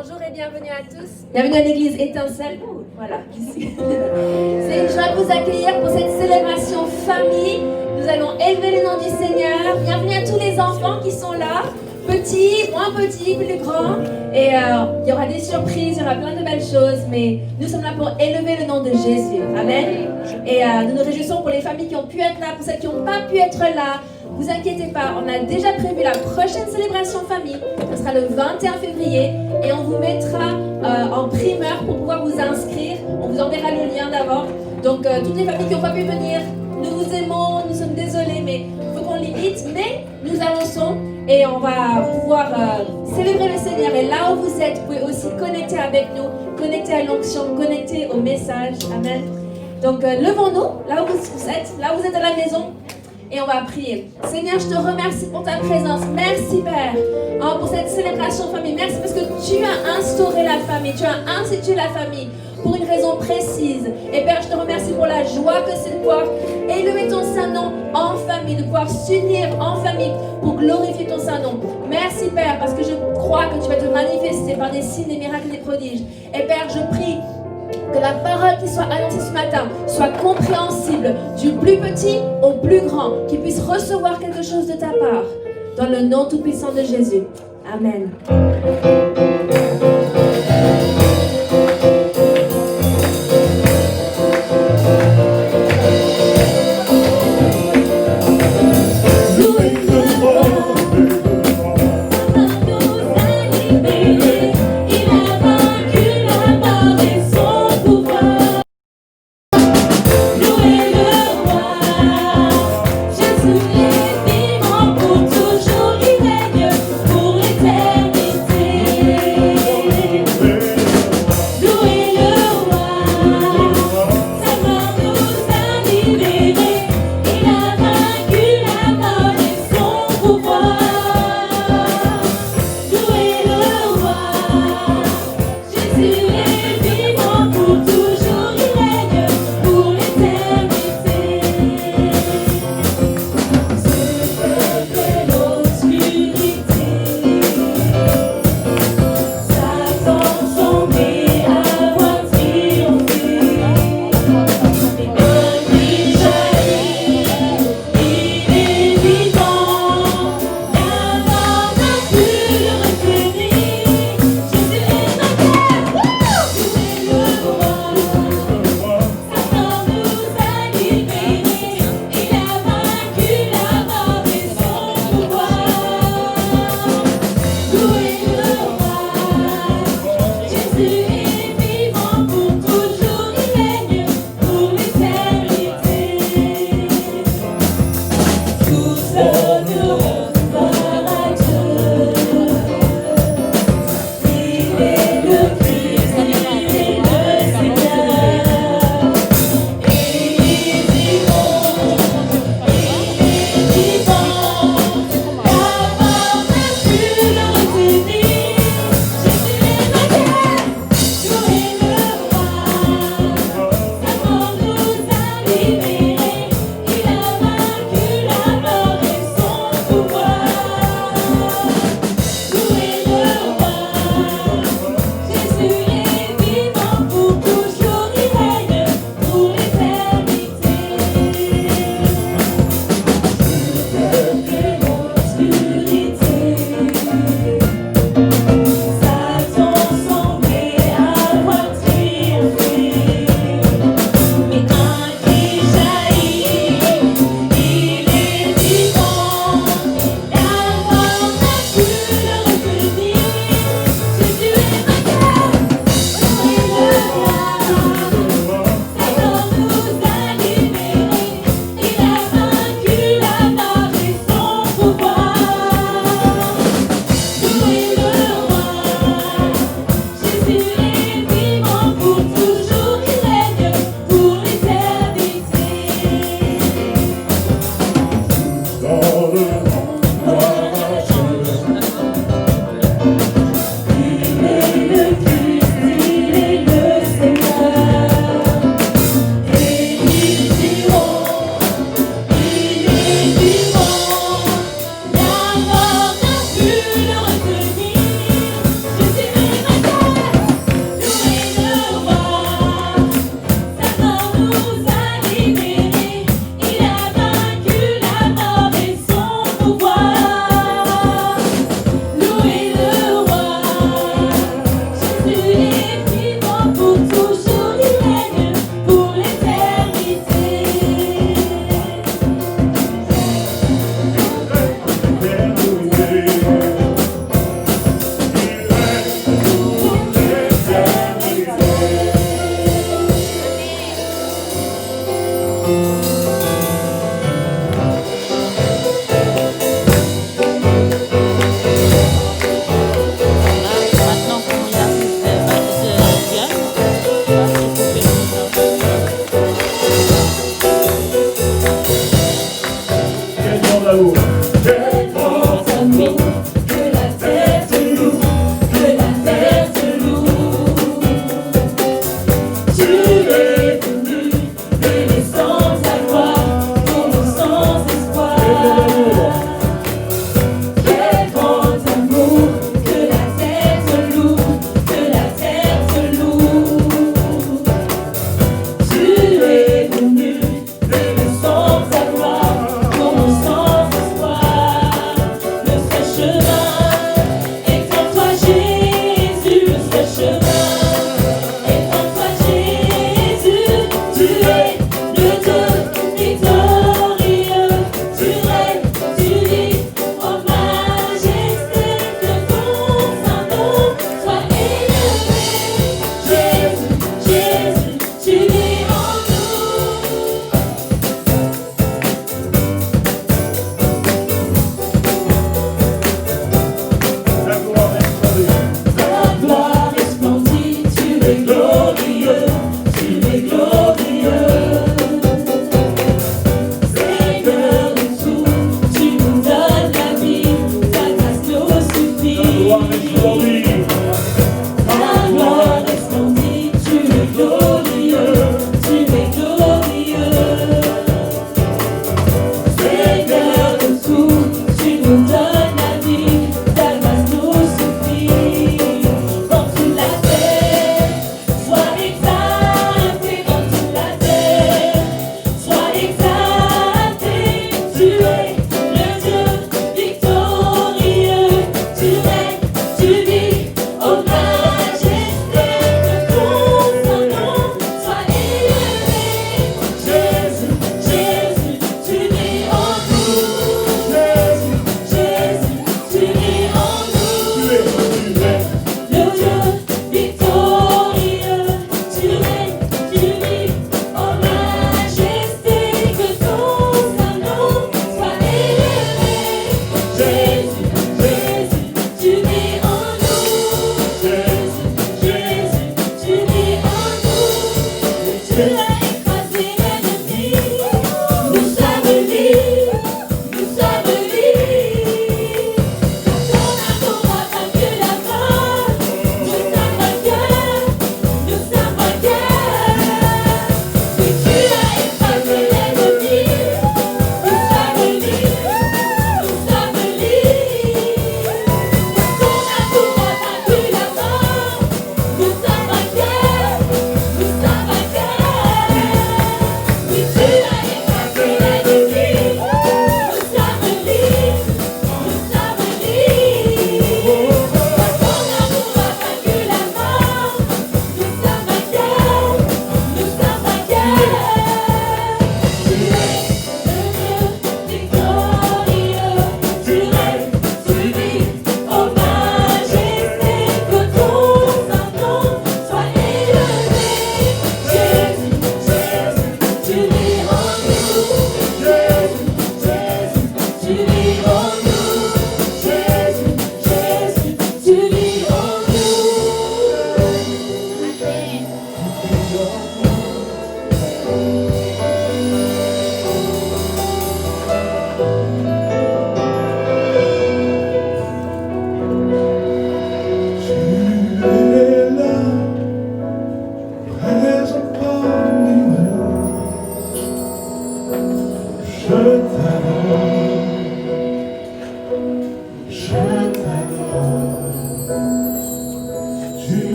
Bonjour et bienvenue à tous. Bienvenue à l'église Étincelle. Voilà, ici. C'est une joie de vous accueillir pour cette célébration famille. Nous allons élever le nom du Seigneur. Bienvenue à tous les enfants qui sont là. Petits, moins petits, plus grands. Et il y aura des surprises, il y aura plein de belles choses. Mais nous sommes là pour élever le nom de Jésus. Amen. Et nous nous réjouissons pour les familles qui ont pu être là, pour celles qui n'ont pas pu être là. Vous inquiétez pas, on a déjà prévu la prochaine célébration famille. Ce sera le 21 février et on vous mettra en primeur pour pouvoir vous inscrire. On vous enverra le lien d'abord. Donc toutes les familles qui n'ont pas pu venir, nous vous aimons, nous sommes désolés, mais il faut qu'on limite. Mais nous avançons et on va pouvoir célébrer le Seigneur. Et là où vous êtes, vous pouvez aussi connecter avec nous, connecter à l'onction, connecter au message. Amen. Donc levons-nous, là où vous êtes, là où vous êtes à la maison. Et on va prier. Seigneur, je te remercie pour ta présence. Merci, Père, pour cette célébration famille. Merci parce que tu as instauré la famille. Tu as institué la famille pour une raison précise. Et Père, je te remercie pour la joie que c'est de pouvoir élever ton Saint-Nom en famille, de pouvoir s'unir en famille pour glorifier ton Saint-Nom. Merci, Père, parce que je crois que tu vas te manifester par des signes, des miracles, des prodiges. Et Père, je prie que la parole qui soit annoncée ce matin soit compréhensible du plus petit au plus grand, qu'il puisse recevoir quelque chose de ta part. Dans le nom tout-puissant de Jésus. Amen. Pour toujours, il règne pour l'éternité.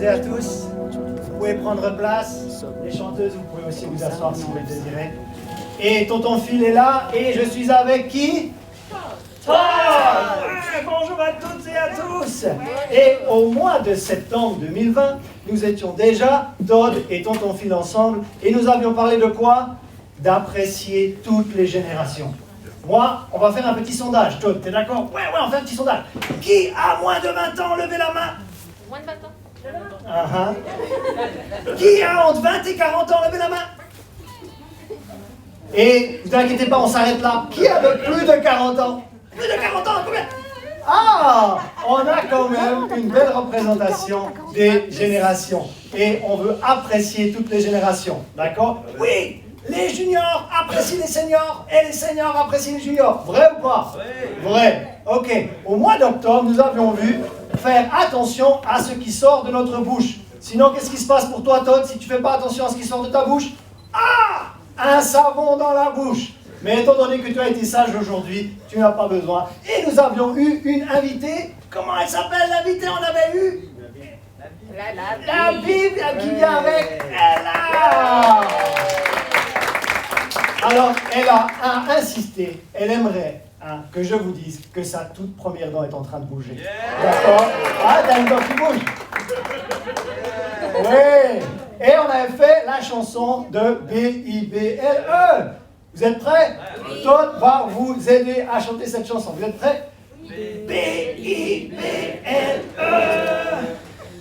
et à tous. Vous pouvez prendre place. Les chanteuses, vous pouvez aussi vous asseoir si vous le désirez. Et tonton Phil est là. Et je suis avec qui? Todd. Bonjour à toutes et à tous. Et au mois de septembre 2020, nous étions déjà, Todd et tonton Phil ensemble. Et nous avions parlé de quoi? D'apprécier toutes les générations. Moi, on va faire un petit sondage. Todd, t'es d'accord? Ouais, on fait un petit sondage. Qui a moins de 20 ans? Levez la main. Moins de 20 ans. Qui a entre 20 et 40 ans? Levez la main. Et ne vous inquiétez pas, on s'arrête là. Qui a plus de 40 ans? Plus de 40 ans, combien? Ah, on a quand même une belle représentation des générations. Et on veut apprécier toutes les générations. D'accord? Oui, les juniors apprécient les seniors et les seniors apprécient les juniors. Vrai ou pas? Vrai. Ok. Au mois d'octobre, nous avions vu faire attention à ce qui sort de notre bouche. Sinon, qu'est-ce qui se passe pour toi, Todd, si tu ne fais pas attention à ce qui sort de ta bouche? Ah! Un savon dans la bouche. Mais étant donné que tu as été sage aujourd'hui, tu n'as pas besoin. Et nous avions eu une invitée. Comment elle s'appelle, l'invitée? On avait eu la Bible qui vient avec Ella. Alors, elle a insisté. Elle aimerait que je vous dise que sa toute première dent est en train de bouger. D'accord? Ah, t'as une dent qui bouge? Oui. Et on avait fait la chanson de B-I-B-L-E. Vous êtes prêts? Todd va vous aider à chanter cette chanson. Vous êtes prêts? B-I-B-L-E.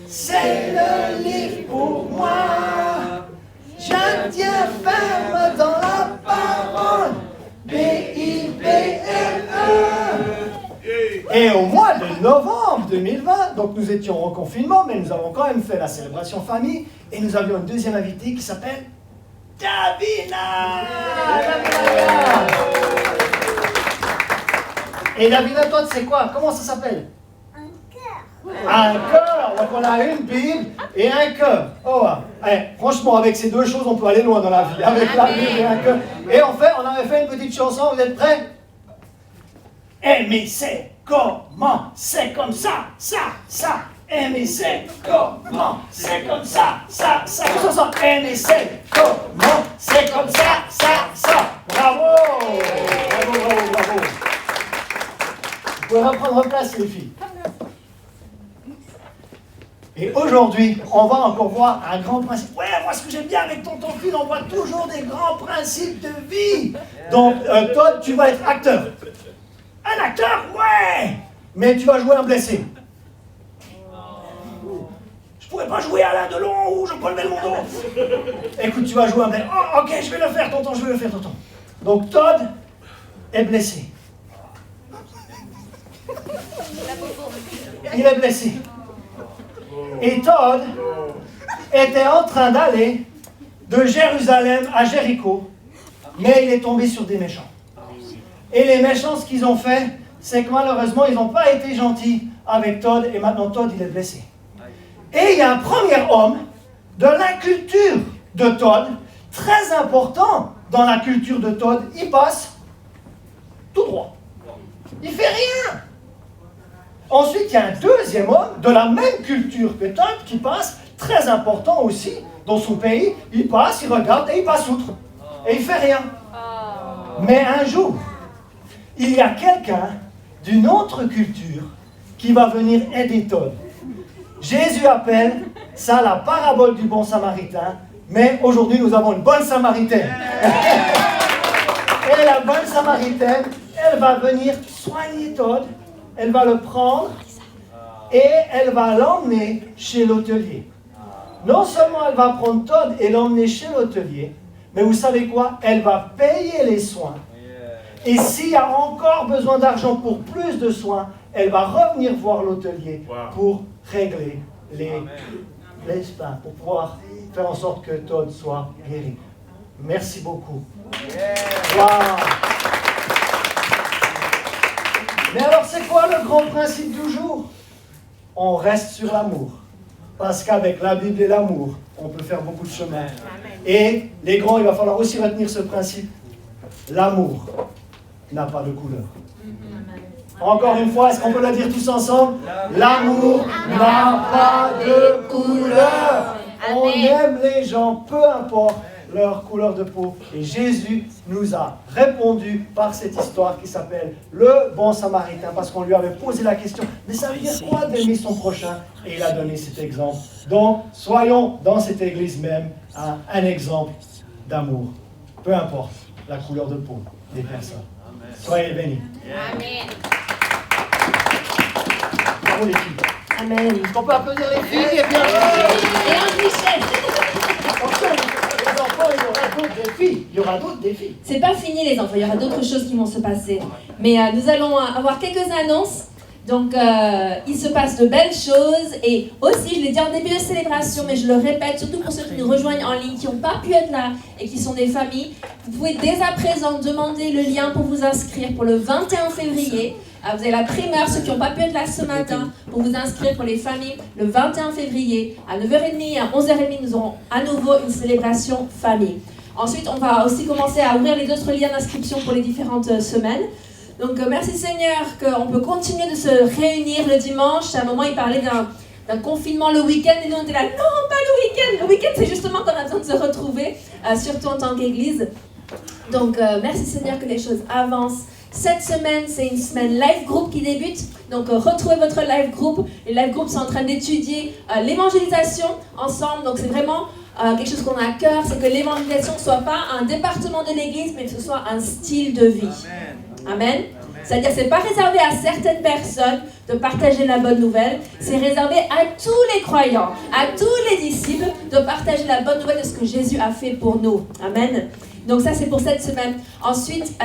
C'est le livre pour moi. Je tiens ferme dans la parole. B-I-B-L-E. Et au mois de novembre 2020, donc nous étions en confinement, mais nous avons quand même fait la célébration famille, et nous avions une deuxième invitée qui s'appelle Davina. Et Davina, toi, tu sais quoi? Comment ça s'appelle? Un cœur. Donc on a une Bible et un cœur. Oh, franchement, avec ces deux choses, on peut aller loin dans la vie. Avec la Bible et un cœur. Et en fait, on avait fait une petite chanson. Vous êtes prêts? Aimer, c'est comment? C'est comme ça. Aimer, c'est comment? C'est comme ça. Tous ensemble. Aimer, c'est comment? C'est comme ça. Bravo. Vous pouvez reprendre place, les filles. Et aujourd'hui, on va encore voir un grand principe. Ouais, moi ce que j'aime bien avec tonton Phil, on voit toujours des grands principes de vie. Donc, Todd, tu vas être acteur. Un acteur? Ouais! Mais tu vas jouer un blessé. Je pourrais pas jouer Alain Delon ou Jean-Paul Belmondo. Écoute, tu vas jouer un blessé. Oh, ok, je vais le faire, tonton. Donc, Todd est blessé. Il est blessé. Et Todd était en train d'aller de Jérusalem à Jéricho, mais il est tombé sur des méchants. Et les méchants, ce qu'ils ont fait, c'est que malheureusement, ils n'ont pas été gentils avec Todd, et maintenant Todd, il est blessé. Et il y a un premier homme de la culture de Todd, très important dans la culture de Todd, il passe tout droit. Il fait rien. Ensuite, il y a un deuxième homme de la même culture que Todd qui passe, très important aussi, dans son pays. Il passe, il regarde et il passe outre. Et il fait rien. Mais un jour, il y a quelqu'un d'une autre culture qui va venir aider Todd. Jésus appelle ça la parabole du bon samaritain, mais aujourd'hui nous avons une bonne samaritaine. Et la bonne samaritaine, elle va venir soigner Todd. Elle va le prendre et elle va l'emmener chez l'hôtelier. Non seulement elle va prendre Todd et l'emmener chez l'hôtelier, mais vous savez quoi? Elle va payer les soins. Et s'il y a encore besoin d'argent pour plus de soins, elle va revenir voir l'hôtelier pour régler les pains, pour pouvoir faire en sorte que Todd soit guéri. Merci beaucoup. Wow. Mais alors, c'est quoi le grand principe du jour? On reste sur l'amour. Parce qu'avec la Bible et l'amour, on peut faire beaucoup de chemin. Et les grands, il va falloir aussi retenir ce principe. L'amour n'a pas de couleur. Encore une fois, est-ce qu'on peut la dire tous ensemble? L'amour n'a pas de couleur. On aime les gens, peu importe leur couleur de peau. Et Jésus nous a répondu par cette histoire qui s'appelle le bon samaritain, parce qu'on lui avait posé la question, mais ça veut dire quoi d'aimer son prochain? Et il a donné cet exemple. Donc, soyons dans cette église même un exemple d'amour, peu importe la couleur de peau des personnes. Soyez bénis. Amen. Bravo les filles. Amen. Est-ce qu'on peut applaudir les filles? Et bien, Et un Michel. les enfants, il y aura d'autres défis. Il y aura d'autres défis. C'est pas fini les enfants, il y aura d'autres choses qui vont se passer. Mais nous allons avoir quelques annonces. Donc il se passe de belles choses. Et aussi, je l'ai dit en début de célébration, mais je le répète, surtout pour ceux qui nous rejoignent en ligne, qui n'ont pas pu être là et qui sont des familles, vous pouvez dès à présent demander le lien pour vous inscrire pour le 21 février. Vous avez la primeur, ceux qui n'ont pas pu être là ce matin, pour vous inscrire pour les familles. Le 21 février, à 9h30 et à 11h30, nous aurons à nouveau une célébration famille. Ensuite, on va aussi commencer à ouvrir les autres liens d'inscription pour les différentes semaines. Donc, merci Seigneur qu'on peut continuer de se réunir le dimanche. À un moment, il parlait d'un confinement le week-end, et nous on était là, non, pas le week-end. Le week-end, c'est justement quand on a besoin de se retrouver, surtout en tant qu'Église. Donc, merci Seigneur que les choses avancent. Cette semaine, c'est une semaine live group qui débute. Donc, retrouvez votre live group. Les live groups sont en train d'étudier l'évangélisation ensemble. Donc, c'est vraiment quelque chose qu'on a à cœur. C'est que l'évangélisation ne soit pas un département de l'Église, mais que ce soit un style de vie. Amen. C'est-à-dire que ce n'est pas réservé à certaines personnes de partager la bonne nouvelle. C'est réservé à tous les croyants, à tous les disciples de partager la bonne nouvelle de ce que Jésus a fait pour nous. Amen. Donc ça, c'est pour cette semaine. Ensuite,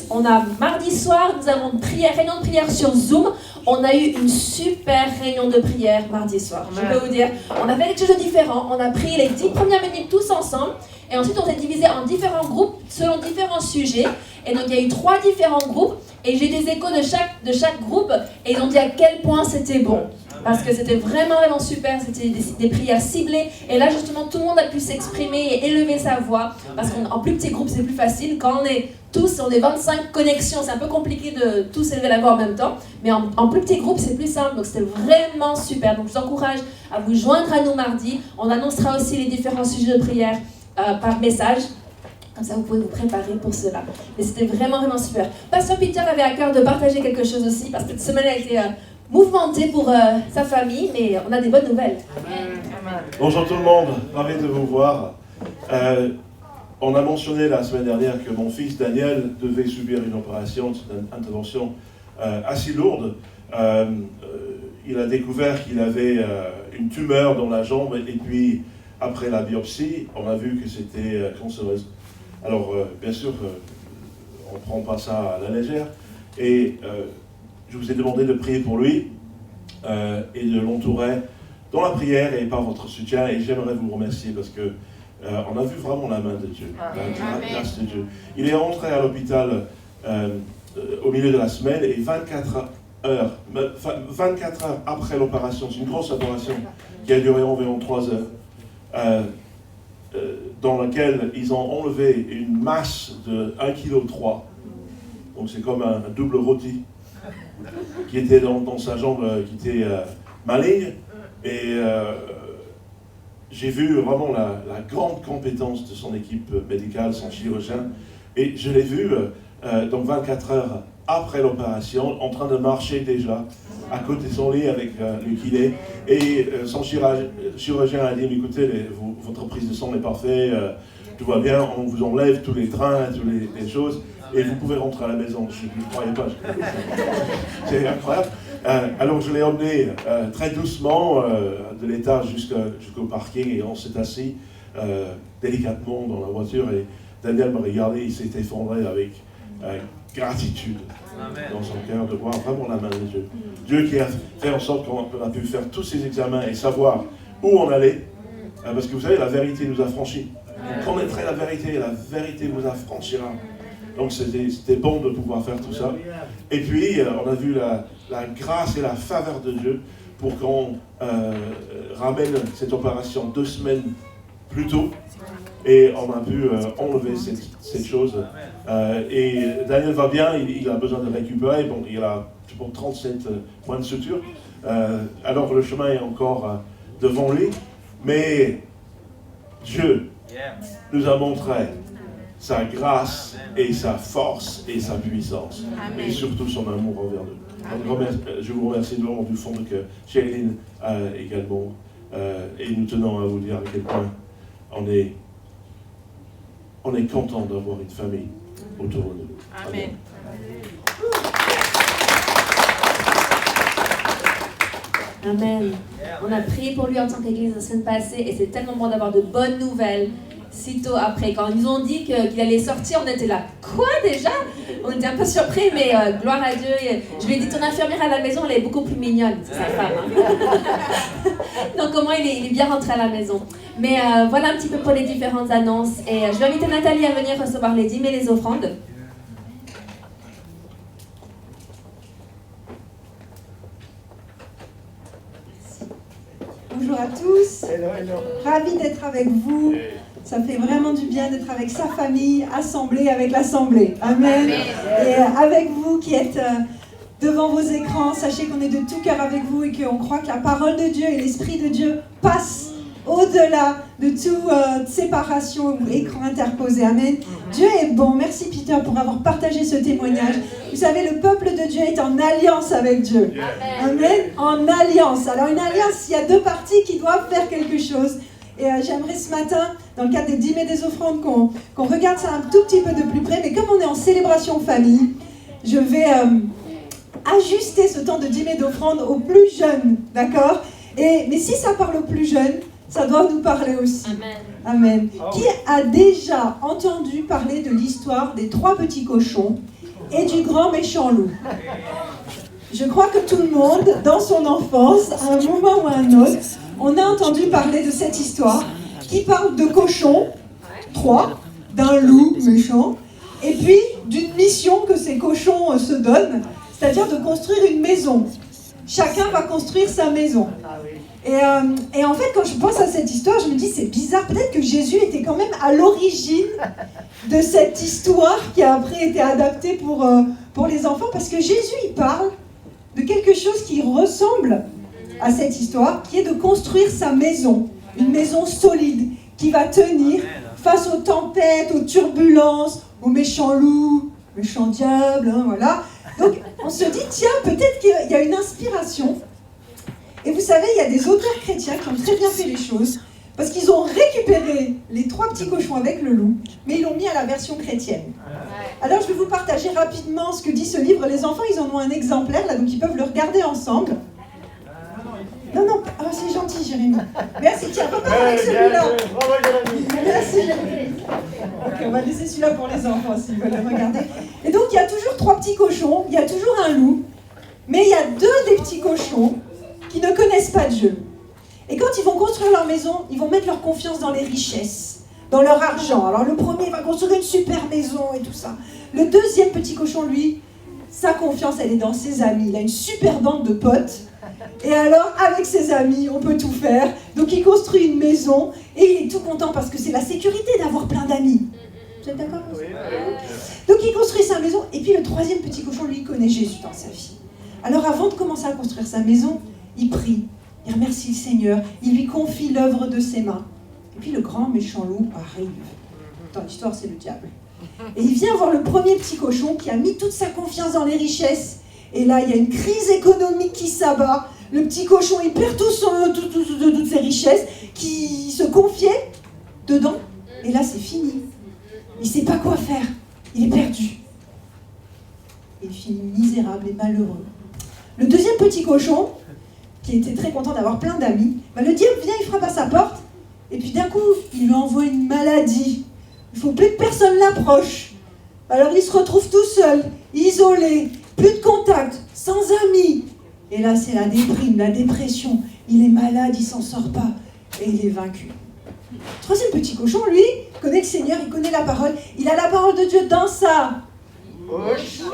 on a mardi soir, nous avons une réunion de prière sur Zoom. On a eu une super réunion de prière mardi soir. Je peux vous dire, on a fait quelque chose de différent. On a pris les 10 premières minutes tous ensemble. Et ensuite, on s'est divisé en différents groupes selon différents sujets. Et donc, il y a eu 3 différents groupes. Et j'ai des échos de chaque groupe. Et ils ont dit à quel point c'était bon. Parce que c'était vraiment, vraiment super. C'était des prières ciblées. Et là, justement, tout le monde a pu s'exprimer et élever sa voix. Parce qu'en plus petit groupe, c'est plus facile. Quand on est 25 connexions, c'est un peu compliqué de tous élever la voix en même temps. Mais en plus petit groupe, c'est plus simple. Donc, c'était vraiment super. Donc, je vous encourage à vous joindre à nous mardi. On annoncera aussi les différents sujets de prière par message. Comme ça, vous pouvez vous préparer pour cela. Mais c'était vraiment, vraiment super. Pasteur Peter avait à cœur de partager quelque chose aussi. Parce que cette semaine a été mouvementée pour sa famille. Mais on a des bonnes nouvelles. Amen. Bonjour tout le monde. Ravi de vous voir. On a mentionné la semaine dernière que mon fils Daniel devait subir une opération, une intervention assez lourde. Il a découvert qu'il avait une tumeur dans la jambe et puis après la biopsie, on a vu que c'était cancéreuse. Alors bien sûr, on ne prend pas ça à la légère et je vous ai demandé de prier pour lui et de l'entourer dans la prière et par votre soutien et j'aimerais vous remercier parce que on a vu vraiment la main de Dieu, la grâce de Dieu. Il est rentré à l'hôpital au milieu de la semaine et 24 heures après l'opération, c'est une grosse opération qui a duré environ 3 heures, dans laquelle ils ont enlevé une masse de 1,3 kg. Donc c'est comme un double rôti qui était dans sa jambe, qui était maligne. Et j'ai vu vraiment la grande compétence de son équipe médicale, son chirurgien, et je l'ai vu donc 24 heures après l'opération, en train de marcher déjà à côté de son lit avec le kiné, et son chirurgien a dit, écoutez, votre prise de sang est parfaite, tout va bien, on vous enlève tous les trains, toutes les choses, et vous pouvez rentrer à la maison. Je ne croyais pas, c'est incroyable. Alors je l'ai emmené très doucement de l'étage jusqu'au parking et on s'est assis délicatement dans la voiture et Daniel me regardait, il s'est effondré avec gratitude dans son cœur de voir vraiment la main de Dieu. Dieu qui a fait en sorte qu'on a pu faire tous ces examens et savoir où on allait, parce que vous savez, la vérité nous a franchis. Vous connaîtrez la vérité vous affranchira. Donc c'était bon de pouvoir faire tout ça. Et puis on a vu la grâce et la faveur de Dieu pour qu'on ramène cette opération 2 semaines plus tôt. Et on a pu enlever cette chose. Et Daniel va bien, il a besoin de récupérer. Bon, il a 37 points de suture. Alors le chemin est encore devant lui. Mais Dieu nous a montré sa grâce et sa force et sa puissance. Amen. Et surtout son amour envers nous. Je vous remercie de du fond de cœur. Chéline également. Et nous tenons à vous dire à quel point on est content d'avoir une famille autour de nous. Amen. Amen. On a prié pour lui en tant qu'église la semaine passée et c'est tellement bon d'avoir de bonnes nouvelles sitôt après. Quand ils nous ont dit qu'il allait sortir, on était là. Quoi déjà? On était un peu surpris, mais gloire à Dieu. Je lui ai dit, ton infirmière à la maison, elle est beaucoup plus mignonne. C'est sa femme. Hein? Donc au moins, il est bien rentré à la maison. Mais voilà un petit peu pour les différentes annonces. Et je vais inviter Nathalie à venir recevoir les dîmes et les offrandes. Bonjour à tous, ravi d'être avec vous. Ça fait vraiment du bien d'être avec sa famille, assemblée avec l'assemblée. Amen. Et avec vous qui êtes devant vos écrans, sachez qu'on est de tout cœur avec vous et qu'on croit que la parole de Dieu et l'Esprit de Dieu passent au-delà de toute séparation ou écran interposé. Amen. Dieu est bon. Merci Peter pour avoir partagé ce témoignage. Vous savez, le peuple de Dieu est en alliance avec Dieu. Amen. En alliance. Alors une alliance, il y a deux parties qui doivent faire quelque chose. Et j'aimerais ce matin, dans le cadre des dîmes et des offrandes, qu'on regarde ça un tout petit peu de plus près. Mais comme on est en célébration famille, je vais ajuster ce temps de dîmes et d'offrandes aux plus jeunes. D'accord? Mais si ça parle aux plus jeunes, ça doit nous parler aussi. Amen. Amen. Qui a déjà entendu parler de l'histoire des 3 petits cochons et du grand méchant loup? Je crois que tout le monde, dans son enfance, à un moment ou à un autre, on a entendu parler de cette histoire qui parle de cochons, 3, d'un loup méchant, et puis d'une mission que ces cochons se donnent, c'est-à-dire de construire une maison. Chacun va construire sa maison. Et en fait, quand je pense à cette histoire, je me dis, c'est bizarre, peut-être que Jésus était quand même à l'origine de cette histoire qui a après été adaptée pour les enfants, parce que Jésus, il parle de quelque chose qui ressemble à cette histoire, qui est de construire sa maison, une maison solide, qui va tenir face aux tempêtes, aux turbulences, aux méchants loups, méchants diables, hein, voilà. Donc, on se dit, tiens, peut-être qu'il y a une inspiration. Et vous savez, il y a des auteurs chrétiens qui ont très bien fait les choses, parce qu'ils ont récupéré les 3 petits cochons avec le loup, mais ils l'ont mis à la version chrétienne. Alors je vais vous partager rapidement ce que dit ce livre. Les enfants, ils en ont un exemplaire, là, donc ils peuvent le regarder ensemble. Non, c'est gentil, Jérémy. Merci, tiens, repars avec celui-là. Merci, Jérémy. Ok, on va laisser celui-là pour les enfants, s'ils veulent le regarder. Et donc, il y a toujours 3 petits cochons, il y a toujours un loup, mais il y a 2 des petits cochons qui ne connaissent pas Dieu. Et quand ils vont construire leur maison, ils vont mettre leur confiance dans les richesses, dans leur argent. Alors le premier va construire une super maison et tout ça. Le deuxième petit cochon, lui, sa confiance, elle est dans ses amis. Il a une super bande de potes. Et alors, avec ses amis, on peut tout faire. Donc il construit une maison et il est tout content parce que c'est la sécurité d'avoir plein d'amis. Vous êtes d'accord? Oui. Donc il construit sa maison. Et puis le troisième petit cochon, lui, connaît Jésus dans sa vie. Alors avant de commencer à construire sa maison, il prie, il remercie le Seigneur, il lui confie l'œuvre de ses mains. Et puis le grand méchant loup arrive. Dans l'histoire, c'est le diable. Et il vient voir le premier petit cochon qui a mis toute sa confiance dans les richesses. Et là, il y a une crise économique qui s'abat. Le petit cochon, il perd toutes ses richesses qui se confiaient dedans. Et là, c'est fini. Il ne sait pas quoi faire. Il est perdu. Il finit misérable et malheureux. Le deuxième petit cochon, qui était très content d'avoir plein d'amis, le diable vient, il frappe à sa porte, et puis d'un coup, il lui envoie une maladie. Il ne faut plus que personne l'approche. Alors il se retrouve tout seul, isolé, plus de contact, sans amis. Et là, c'est la déprime, la dépression. Il est malade, il ne s'en sort pas, et il est vaincu. Le troisième petit cochon, lui, connaît le Seigneur, il connaît la parole. Il a la parole de Dieu dans sa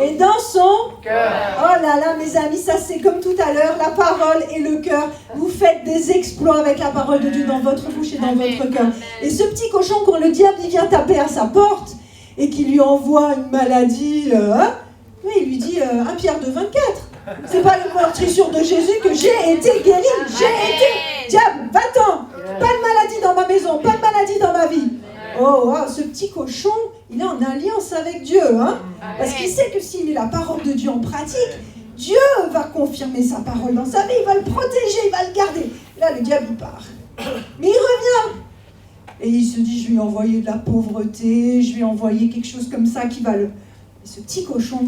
Et dans son cœur. Oh là là, mes amis, ça c'est comme tout à l'heure, la parole et le cœur. Vous faites des exploits avec la parole de Dieu dans votre bouche et dans votre cœur. Et ce petit cochon, quand le diable il vient taper à sa porte et qu'il lui envoie une maladie, oui, il lui dit 1 Pierre 2,24. C'est pas le meurtrissure de Jésus que j'ai été guéri. J'ai été. Diable, va-t'en. Pas de maladie dans ma maison, pas de maladie dans ma vie. Oh, wow, ce petit cochon, il est en alliance avec Dieu. Hein? Parce qu'il sait que s'il met la parole de Dieu en pratique, Dieu va confirmer sa parole dans sa vie, il va le protéger, il va le garder. Là, le diable, il part. Mais il revient. Et il se dit, je vais lui envoyer de la pauvreté, je vais envoyer quelque chose comme ça qui va le... Et ce petit cochon,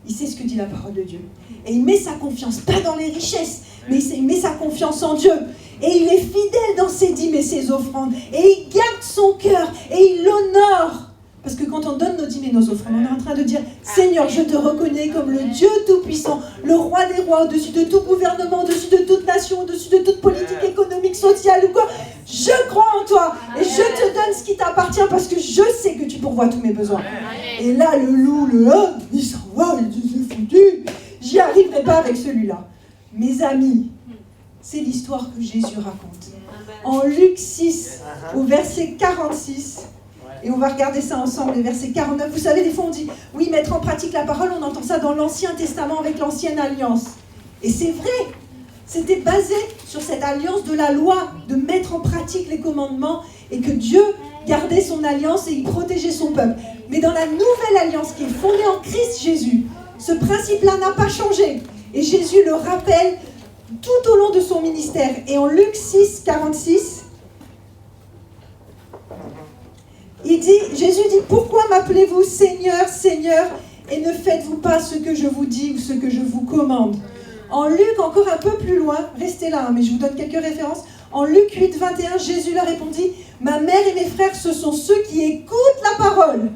il sait ce que dit la parole de Dieu. Et il met sa confiance, pas dans les richesses, mais il met sa confiance en Dieu. Et il est fidèle dans ses dîmes et ses offrandes. Et il garde son cœur et il l'honore. Parce que quand on donne nos dîmes et nos offrandes, on est en train de dire « Seigneur, je te reconnais comme le Dieu Tout-Puissant, le Roi des rois, au-dessus de tout gouvernement, au-dessus de toute nation, au-dessus de toute politique économique, sociale ou quoi. Je crois en toi et je te donne ce qui t'appartient parce que je sais que tu pourvois tous mes besoins. » Et là, le loup, il s'en va, il dit « C'est foutu, j'y arriverai pas avec celui-là. » Mes amis, c'est l'histoire que Jésus raconte. En Luc 6, au verset 46, et on va regarder ça ensemble, les versets 49. Vous savez, des fois on dit, oui, mettre en pratique la parole, on entend ça dans l'Ancien Testament avec l'Ancienne Alliance. Et c'est vrai, c'était basé sur cette alliance de la loi, de mettre en pratique les commandements, et que Dieu gardait son alliance et il protégeait son peuple. Mais dans la nouvelle alliance qui est fondée en Christ Jésus, ce principe-là n'a pas changé. Et Jésus le rappelle tout au long de son ministère. Et en Luc 6, 46, Jésus dit, pourquoi m'appelez-vous Seigneur, Seigneur, et ne faites-vous pas ce que je vous dis ou ce que je vous commande? En Luc, encore un peu plus loin, restez là, mais je vous donne quelques références. En Luc 8, 21, Jésus leur répondit, ma mère et mes frères, ce sont ceux qui écoutent la parole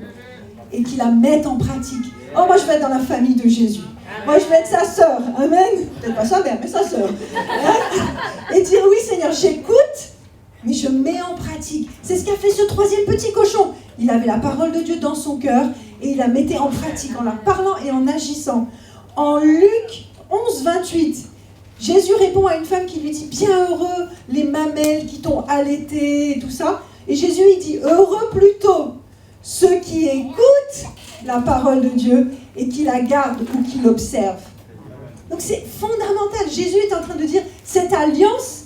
et qui la mettent en pratique. Oh, moi je vais être dans la famille de Jésus. Moi je vais être sa sœur. Amen. Peut-être pas sa mère, mais sa sœur. Et dire, oui Seigneur, j'écoute, mais je mets en pratique. C'est ce qu'a fait ce troisième petit cochon. Il avait la parole de Dieu dans son cœur et il la mettait en pratique en la parlant et en agissant. En Luc 11, 28, Jésus répond à une femme qui lui dit « Bien heureux les mamelles qui t'ont allaité et tout ça. » Et Jésus il dit « Heureux plutôt ceux qui écoutent la parole de Dieu et qui la gardent ou qui l'observent. » Donc c'est fondamental. Jésus est en train de dire cette alliance,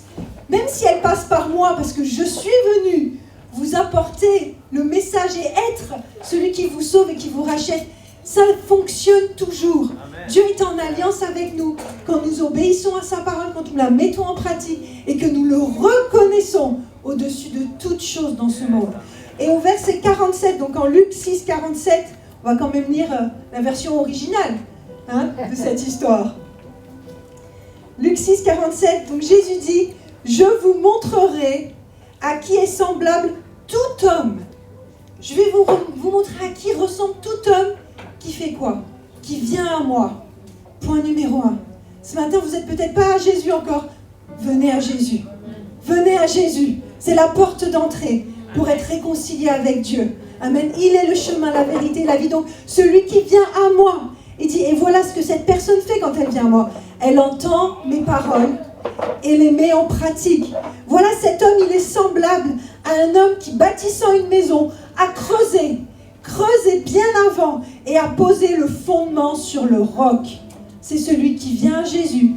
même si elle passe par moi, parce que je suis venu vous apporter le message et être celui qui vous sauve et qui vous rachète, ça fonctionne toujours. Amen. Dieu est en alliance avec nous. Quand nous obéissons à sa parole, quand nous la mettons en pratique et que nous le reconnaissons au-dessus de toute chose dans ce monde. Et au verset 47, donc en Luc 6, 47, on va quand même lire la version originale de cette histoire. Luc 6, 47, donc Jésus dit « Je vous montrerai à qui est semblable tout homme. » Je vais vous montrer à qui ressemble tout homme qui fait quoi? Qui vient à moi. Point numéro 1. Ce matin, vous n'êtes peut-être pas à Jésus encore. Venez à Jésus. Venez à Jésus. C'est la porte d'entrée pour être réconcilié avec Dieu. Amen. Il est le chemin, la vérité, la vie. Donc, celui qui vient à moi, il dit, et voilà ce que cette personne fait quand elle vient à moi. Elle entend mes paroles et les met en pratique. Voilà, cet homme, il est semblable à un homme qui, bâtissant une maison, a creusé bien avant et a posé le fondement sur le roc. C'est celui qui vient à Jésus,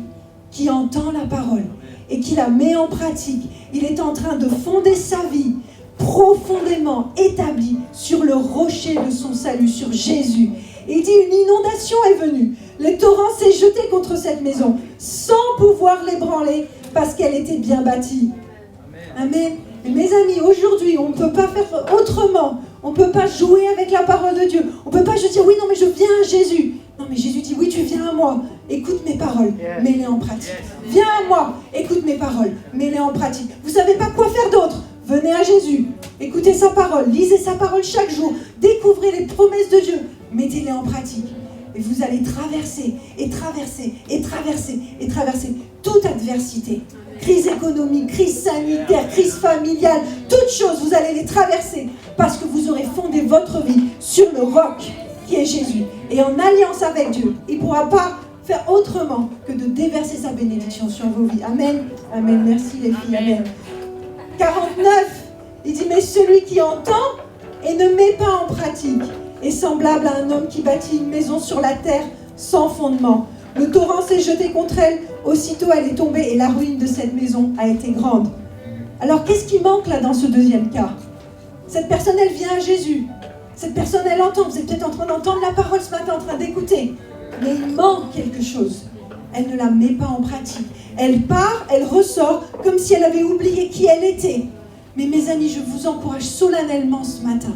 qui entend la parole et qui la met en pratique. Il est en train de fonder sa vie profondément établie sur le rocher de son salut, sur Jésus. Et il dit, une inondation est venue. Le torrent s'est jeté contre cette maison sans pouvoir l'ébranler parce qu'elle était bien bâtie. Amen. Et mes amis, aujourd'hui, on ne peut pas faire autrement. On ne peut pas jouer avec la parole de Dieu. On ne peut pas juste dire, oui, non, mais je viens à Jésus. Non, mais Jésus dit, oui, tu viens à moi. Écoute mes paroles, mets-les en pratique. Viens à moi, écoute mes paroles, mets-les en pratique. Vous ne savez pas quoi faire d'autre? Venez à Jésus. Écoutez sa parole, lisez sa parole chaque jour. Découvrez les promesses de Dieu. Mettez-les en pratique. Et vous allez traverser, et traverser, et traverser, et traverser toute adversité. Crise économique, crise sanitaire, crise familiale, toutes choses, vous allez les traverser parce que vous aurez fondé votre vie sur le roc. qui est Jésus, et en alliance avec Dieu, il ne pourra pas faire autrement que de déverser sa bénédiction sur vos vies. Amen. Amen. Merci les filles. Amen. 49, il dit, mais celui qui entend et ne met pas en pratique est semblable à un homme qui bâtit une maison sur la terre sans fondement. Le torrent s'est jeté contre elle, aussitôt elle est tombée et la ruine de cette maison a été grande. Alors qu'est-ce qui manque là dans ce deuxième cas? Cette personne, elle vient à Jésus. Cette personne, elle entend. Vous êtes peut-être en train d'entendre la parole ce matin, en train d'écouter. Mais il manque quelque chose. Elle ne la met pas en pratique. Elle part, elle ressort comme si elle avait oublié qui elle était. Mais mes amis, je vous encourage solennellement ce matin.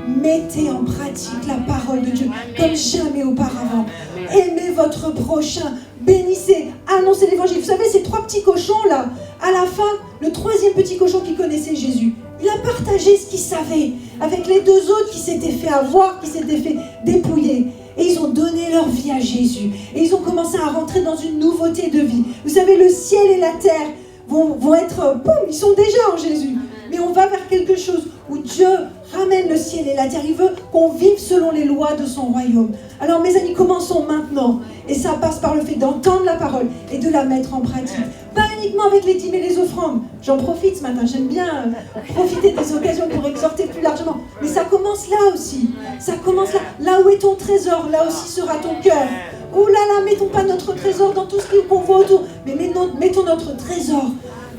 Mettez en pratique la parole de Dieu comme jamais auparavant. Aimez votre prochain. Bénissez. Annoncez l'évangile. Vous savez, ces 3 petits cochons là, à la fin, le 3e petit cochon qui connaissait Jésus, il a partagé ce qu'il savait avec les 2 autres qui s'étaient fait avoir, qui s'étaient fait dépouiller. Et ils ont donné leur vie à Jésus. Et ils ont commencé à rentrer dans une nouveauté de vie. Vous savez, le ciel et la terre vont être... Boum, ils sont déjà en Jésus. Mais on va vers quelque chose où Dieu ramène le ciel et la terre. Il veut qu'on vive selon les lois de son royaume. Alors mes amis, commençons maintenant. Et ça passe par le fait d'entendre la parole et de la mettre en pratique. Pas uniquement avec les dîmes et les offrandes. J'en profite ce matin. J'aime bien profiter des occasions pour exhorter plus largement. Mais ça commence là aussi. Ça commence là. Là où est ton trésor, là aussi sera ton cœur. Oh là là, mettons pas notre trésor dans tout ce qu'on voit autour. Mais mettons notre trésor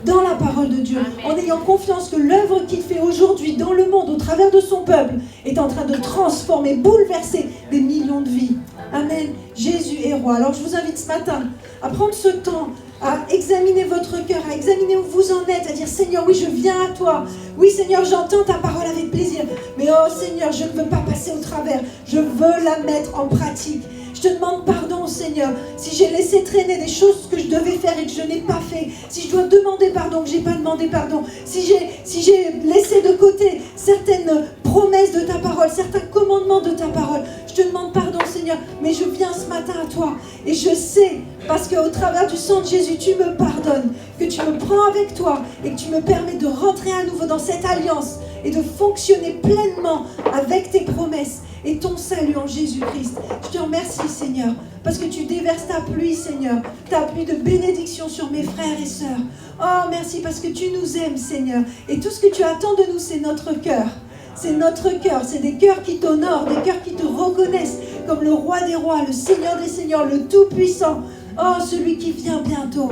dans la parole de Dieu, en ayant confiance que l'œuvre qu'il fait aujourd'hui dans le monde, au travers de son peuple, est en train de transformer, bouleverser des millions de vies. Amen. Jésus est roi. Alors je vous invite ce matin à prendre ce temps, à examiner votre cœur, à examiner où vous en êtes, à dire Seigneur, oui, je viens à toi. Oui, Seigneur, j'entends ta parole avec plaisir. Mais oh Seigneur, je ne veux pas passer au travers. Je veux la mettre en pratique. Je te demande pardon, Seigneur, si j'ai laissé traîner des choses que je devais faire et que je n'ai pas fait. Si je dois demander pardon, que je n'ai pas demandé pardon. Si j'ai laissé de côté certaines promesses de ta parole, certains commandements de ta parole. Je te demande pardon, Seigneur, mais je viens ce matin à toi. Et je sais, parce qu'au travers du sang de Jésus, tu me pardonnes, que tu me prends avec toi et que tu me permets de rentrer à nouveau dans cette alliance et de fonctionner pleinement avec tes promesses et ton salut en Jésus-Christ. Je te remercie, Seigneur, parce que tu déverses ta pluie, Seigneur, ta pluie de bénédiction sur mes frères et sœurs. Oh, merci parce que tu nous aimes, Seigneur. Et tout ce que tu attends de nous, c'est notre cœur. C'est notre cœur, c'est des cœurs qui t'honorent, des cœurs qui te reconnaissent comme le roi des rois, le Seigneur des seigneurs, le Tout-Puissant. Oh, celui qui vient bientôt.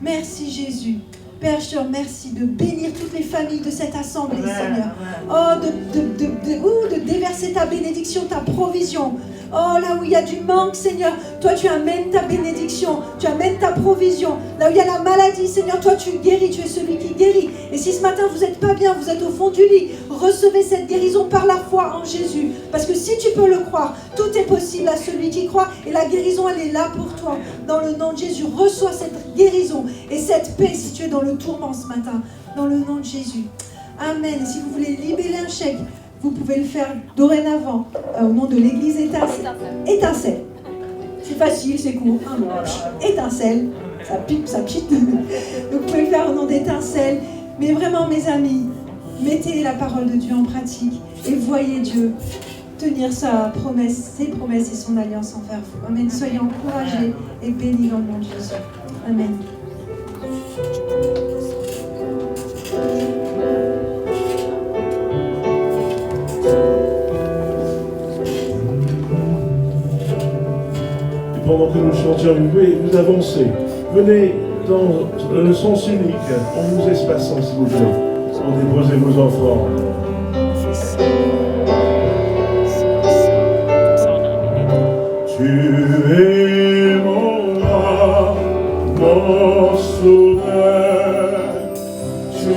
Merci, Jésus. Père, je te remercie de bénir toutes les familles de cette assemblée, Seigneur. Oh, de déverser ta bénédiction, ta provision. Oh, là où il y a du manque, Seigneur, toi tu amènes ta bénédiction, tu amènes ta provision. Là où il y a la maladie, Seigneur, toi tu guéris, tu es celui qui guérit. Et si ce matin vous n'êtes pas bien, vous êtes au fond du lit, recevez cette guérison par la foi en Jésus. Parce que si tu peux le croire, tout est possible à celui qui croit. Et la guérison, elle est là pour toi. Dans le nom de Jésus, reçois cette guérison et cette paix si tu es dans le tourment ce matin. Dans le nom de Jésus. Amen. Et si vous voulez libeller un chèque, vous pouvez le faire dorénavant au nom de l'église Étincelle. C'est facile, c'est court. Étincelle, ça pipe, ça pchite. Donc vous pouvez le faire au nom d'Étincelle. Mais vraiment, mes amis, mettez la parole de Dieu en pratique et voyez Dieu tenir sa promesse, ses promesses et son alliance envers vous. Amen. Soyez encouragés et bénis dans le nom de Jésus. Amen. Et pendant que nous chantions, vous pouvez vous avancer. Venez dans le sens unique, en nous espaçant, s'il vous plaît, pour déposer vos offrandes. Tu es mon roi, mon sauveur, tu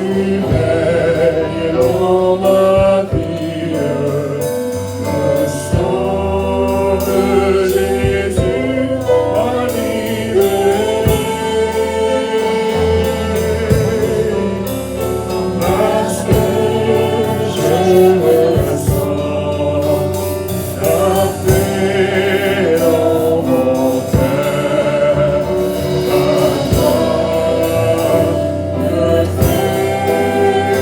règnes dans ma vie, le sang de Jésus m'a libéré, parce que je ressens la paix dans mon cœur, la joie me fait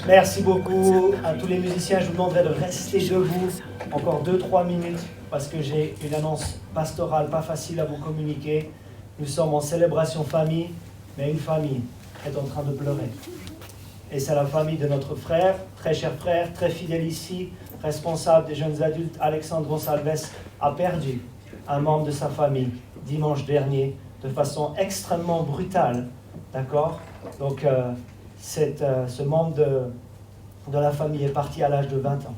Merci beaucoup à tous les musiciens. Je vous demanderai de rester debout encore 2-3 minutes parce que j'ai une annonce pastorale pas facile à vous communiquer. Nous sommes en célébration famille, mais une famille est en train de pleurer. Et c'est la famille de notre frère, très cher frère, très fidèle ici, responsable des jeunes adultes, Alexandre Gonçalves, a perdu un membre de sa famille dimanche dernier de façon extrêmement brutale. D'accord ? Donc, ce membre de la famille est parti à l'âge de 20 ans.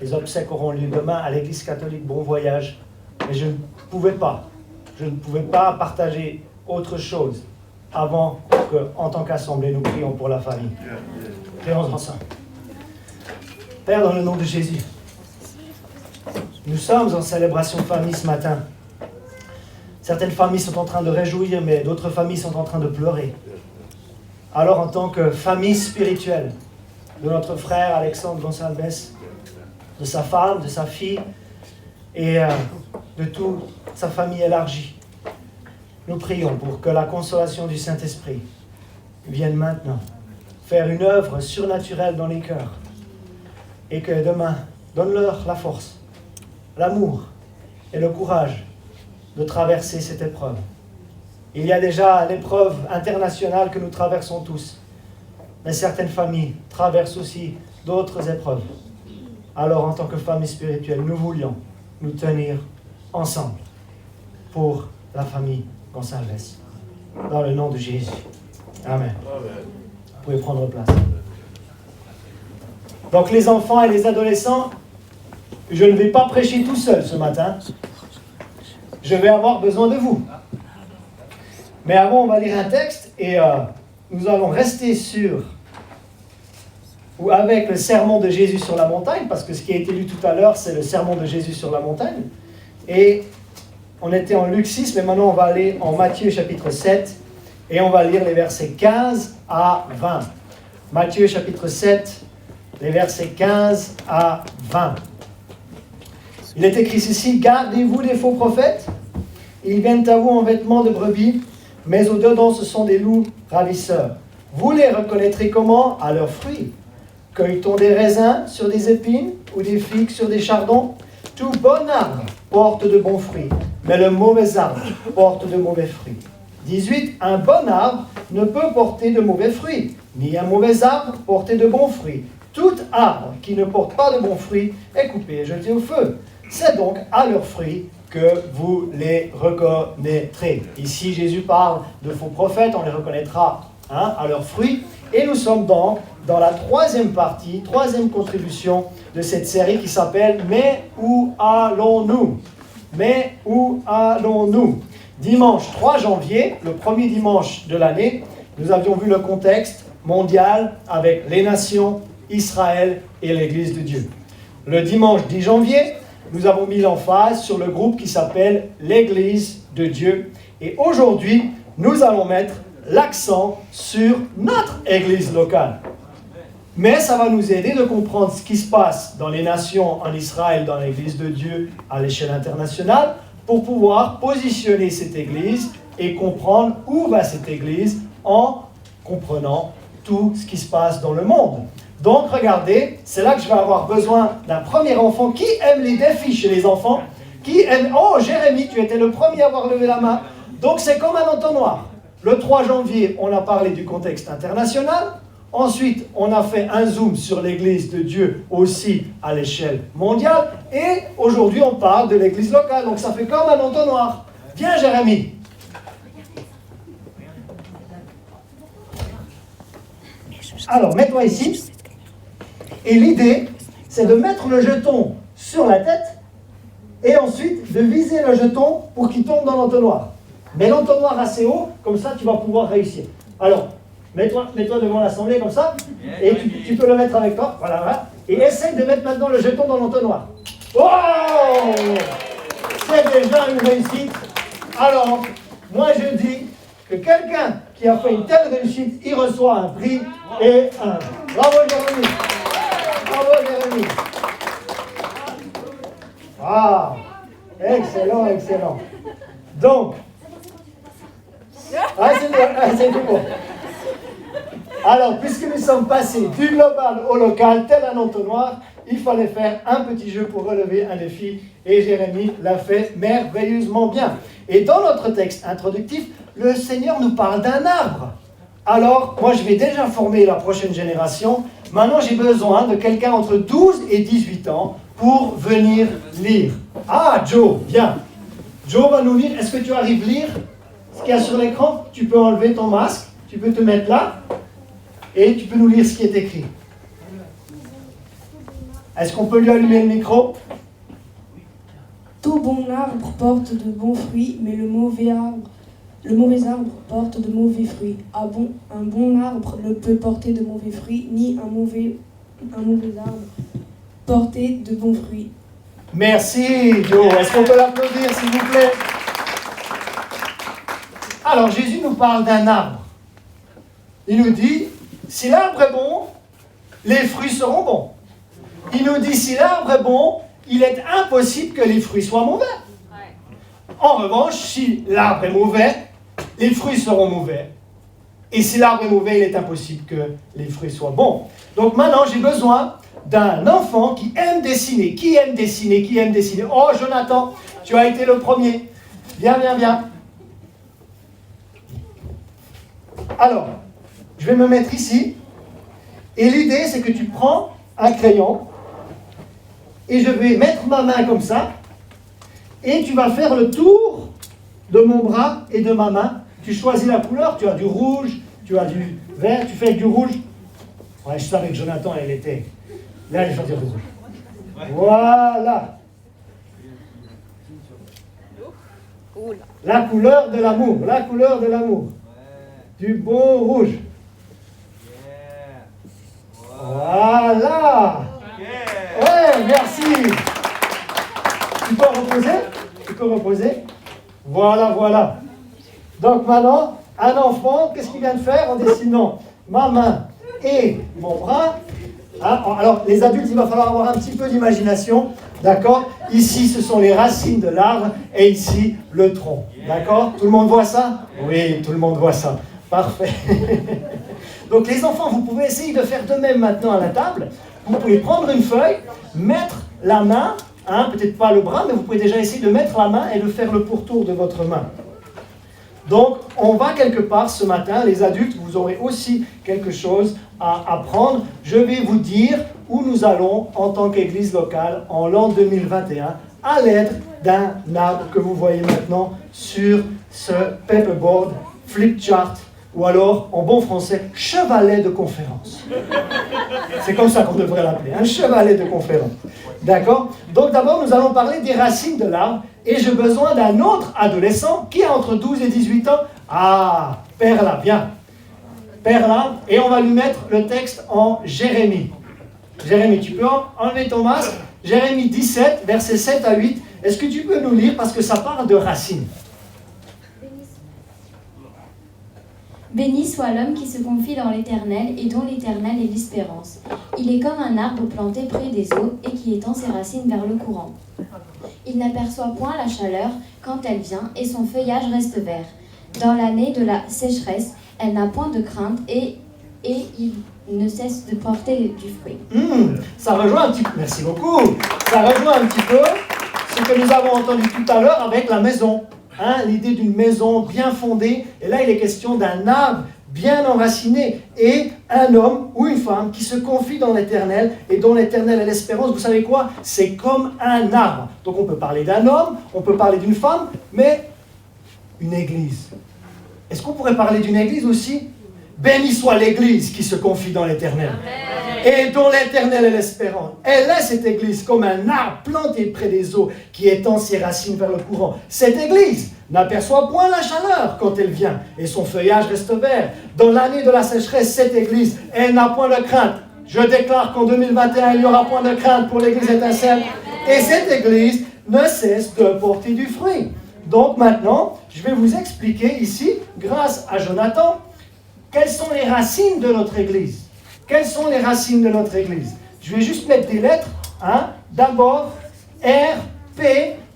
Les obsèques auront lieu demain à l'église catholique. Bon voyage. Mais je ne pouvais pas partager autre chose avant que, en tant qu'assemblée, nous prions pour la famille. Prions ensemble. Père, dans le nom de Jésus, nous sommes en célébration famille ce matin. Certaines familles sont en train de réjouir, mais d'autres familles sont en train de pleurer. Alors, en tant que famille spirituelle de notre frère Alexandre Gonçalves, de sa femme, de sa fille et de toute sa famille élargie, nous prions pour que la consolation du Saint-Esprit vienne maintenant faire une œuvre surnaturelle dans les cœurs et que demain, donne-leur la force, l'amour et le courage de traverser cette épreuve. Il y a déjà l'épreuve internationale que nous traversons tous, mais certaines familles traversent aussi d'autres épreuves. Alors, en tant que famille spirituelle, nous voulions nous tenir ensemble pour la famille Gonçalves. Dans le nom de Jésus. Amen. Vous pouvez prendre place. Donc, les enfants et les adolescents, je ne vais pas prêcher tout seul ce matin. Je vais avoir besoin de vous. Mais avant, on va lire un texte et nous allons rester avec le sermon de Jésus sur la montagne, parce que ce qui a été lu tout à l'heure, c'est le sermon de Jésus sur la montagne. Et on était en Luc 6, mais maintenant on va aller en Matthieu chapitre 7 et on va lire les versets 15 à 20. Matthieu chapitre 7, les versets 15 à 20. Il est écrit ceci: gardez-vous des faux prophètes. Ils viennent à vous en vêtements de brebis, mais au-dedans ce sont des loups ravisseurs. Vous les reconnaîtrez comment? À leurs fruits. Cueille-t-on des raisins sur des épines ou des figues sur des chardons? Tout bon arbre porte de bons fruits, mais le mauvais arbre porte de mauvais fruits. 18, un bon arbre ne peut porter de mauvais fruits, ni un mauvais arbre porter de bons fruits. Tout arbre qui ne porte pas de bons fruits est coupé et jeté au feu. C'est donc à leurs fruits que vous les reconnaîtrez. Ici, Jésus parle de faux prophètes, on les reconnaîtra à leurs fruits. Et nous sommes donc dans la troisième partie, troisième contribution de cette série qui s'appelle « Mais où allons-nous » Mais où allons-nous? Dimanche 3 janvier, le premier dimanche de l'année, nous avions vu le contexte mondial avec les nations, Israël et l'Église de Dieu. Le dimanche 10 janvier, nous avons mis l'emphase sur le groupe qui s'appelle l'Église de Dieu. Et aujourd'hui, nous allons mettre l'accent sur notre Église locale. Mais ça va nous aider de comprendre ce qui se passe dans les nations, en Israël, dans l'Église de Dieu à l'échelle internationale, pour pouvoir positionner cette Église et comprendre où va cette Église en comprenant tout ce qui se passe dans le monde. Donc, regardez, c'est là que je vais avoir besoin d'un premier enfant. Qui aime les défis chez les enfants? Qui aime... Oh, Jérémie, tu étais le premier à avoir levé la main. Donc, c'est comme un entonnoir. Le 3 janvier, on a parlé du contexte international. Ensuite, on a fait un zoom sur l'Église de Dieu aussi à l'échelle mondiale. Et aujourd'hui, on parle de l'Église locale. Donc, ça fait comme un entonnoir. Viens, Jérémie. Alors, mets-toi ici. Et l'idée, c'est de mettre le jeton sur la tête et ensuite de viser le jeton pour qu'il tombe dans l'entonnoir. Mets l'entonnoir assez haut, comme ça tu vas pouvoir réussir. Alors, mets-toi devant l'assemblée comme ça, et tu peux le mettre avec toi, voilà. Et essaye de mettre maintenant le jeton dans l'entonnoir. Oh! C'est déjà une réussite. Alors, moi je dis que quelqu'un qui a fait une telle réussite, il reçoit un prix et un... Bravo Jérémie! Bravo Jérémie! Ah! Excellent, excellent. Donc, c'est tout bon. Alors, puisque nous sommes passés du global au local, tel un entonnoir, il fallait faire un petit jeu pour relever un défi, et Jérémie l'a fait merveilleusement bien. Et dans notre texte introductif, le Seigneur nous parle d'un arbre. Alors, moi je vais déjà former la prochaine génération. Maintenant, j'ai besoin de quelqu'un entre 12 et 18 ans pour venir lire. Ah, Joe, viens. Joe va nous lire. Est-ce que tu arrives à lire ce qu'il y a sur l'écran? Tu peux enlever ton masque, tu peux te mettre là, et tu peux nous lire ce qui est écrit. Est-ce qu'on peut lui allumer le micro? Tout bon arbre porte de bons fruits, mais le mauvais arbre porte de mauvais fruits. Un bon arbre ne peut porter de mauvais fruits, ni un mauvais arbre porter de bons fruits. Merci, Joe. Est-ce qu'on peut l'applaudir, s'il vous plaît? Alors, Jésus nous parle d'un arbre. Il nous dit, si l'arbre est bon, les fruits seront bons. Il nous dit, si l'arbre est bon, il est impossible que les fruits soient mauvais. En revanche, si l'arbre est mauvais, les fruits seront mauvais. Et si l'arbre est mauvais, il est impossible que les fruits soient bons. Donc maintenant, j'ai besoin d'un enfant qui aime dessiner. Qui aime dessiner? Qui aime dessiner? Oh, Jonathan, tu as été le premier. Viens, viens, viens. Alors, je vais me mettre ici. Et l'idée, c'est que tu prends un crayon et je vais mettre ma main comme ça. Et tu vas faire le tour de mon bras et de ma main. Tu choisis la couleur, tu as du rouge, tu as du vert, tu fais avec du rouge. Ouais, je savais que Jonathan, elle était... Là, je vais faire du rouge. Voilà. La couleur de l'amour, la couleur de l'amour. Du bon rouge. Voilà. Ouais, merci. Tu peux reposer? Tu peux reposer? Voilà, voilà. Donc maintenant, un enfant, qu'est-ce qu'il vient de faire en dessinant ma main et mon bras? Alors, les adultes, il va falloir avoir un petit peu d'imagination, d'accord? Ici, ce sont les racines de l'arbre et ici, le tronc, d'accord? Tout le monde voit ça? Oui, tout le monde voit ça. Parfait. Donc, les enfants, vous pouvez essayer de faire de même maintenant à la table. Vous pouvez prendre une feuille, mettre la main, peut-être pas le bras, mais vous pouvez déjà essayer de mettre la main et de faire le pourtour de votre main. Donc, on va quelque part ce matin. Les adultes, vous aurez aussi quelque chose à apprendre. Je vais vous dire où nous allons en tant qu'église locale en l'an 2021 à l'aide d'un arbre que vous voyez maintenant sur ce paperboard, flip chart, ou alors, en bon français, chevalet de conférence. C'est comme ça qu'on devrait l'appeler, un chevalet de conférence. D'accord? Donc d'abord, nous allons parler des racines de l'arbre, et j'ai besoin d'un autre adolescent qui a entre 12 et 18 ans. Ah, Perla, viens. Perla, et on va lui mettre le texte en Jérémie. Jérémie, tu peux enlever ton masque? Jérémie 17, versets 7 à 8. Est-ce que tu peux nous lire, parce que ça parle de racines? Béni soit l'homme qui se confie dans l'Éternel et dont l'Éternel est l'espérance. Il est comme un arbre planté près des eaux et qui étend ses racines vers le courant. Il n'aperçoit point la chaleur quand elle vient et son feuillage reste vert. Dans l'année de la sécheresse, elle n'a point de crainte et il ne cesse de porter du fruit. Ça rejoint un petit peu, merci beaucoup, ça rejoint un petit peu ce que nous avons entendu tout à l'heure avec la maison. L'idée d'une maison bien fondée, et là il est question d'un arbre bien enraciné, et un homme ou une femme qui se confie dans l'Éternel, et dont l'Éternel est l'espérance. Vous savez quoi? C'est comme un arbre. Donc on peut parler d'un homme, on peut parler d'une femme, mais une église. Est-ce qu'on pourrait parler d'une église aussi? Béni soit l'église qui se confie dans l'Éternel, et dont l'Éternel est l'espérance. Elle est cette église comme un arbre planté près des eaux qui étend ses racines vers le courant. Cette église n'aperçoit point la chaleur quand elle vient, et son feuillage reste vert. Dans l'année de la sécheresse, cette église, elle n'a point de crainte. Je déclare qu'en 2021, il n'y aura point de crainte pour l'église étincelle. Et cette église ne cesse de porter du fruit. Donc maintenant, je vais vous expliquer ici, grâce à Jonathan, quelles sont les racines de notre église. Quelles sont les racines de notre église? Je vais juste mettre des lettres. D'abord, RP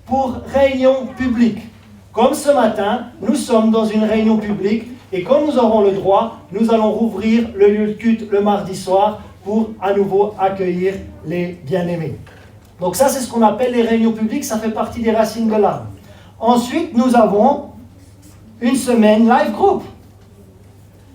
pour réunion publique. Comme ce matin, nous sommes dans une réunion publique, et quand nous aurons le droit, nous allons rouvrir le lieu de culte le mardi soir pour à nouveau accueillir les bien-aimés. Donc ça, c'est ce qu'on appelle les réunions publiques, ça fait partie des racines de l'arbre. Ensuite, nous avons une semaine live group.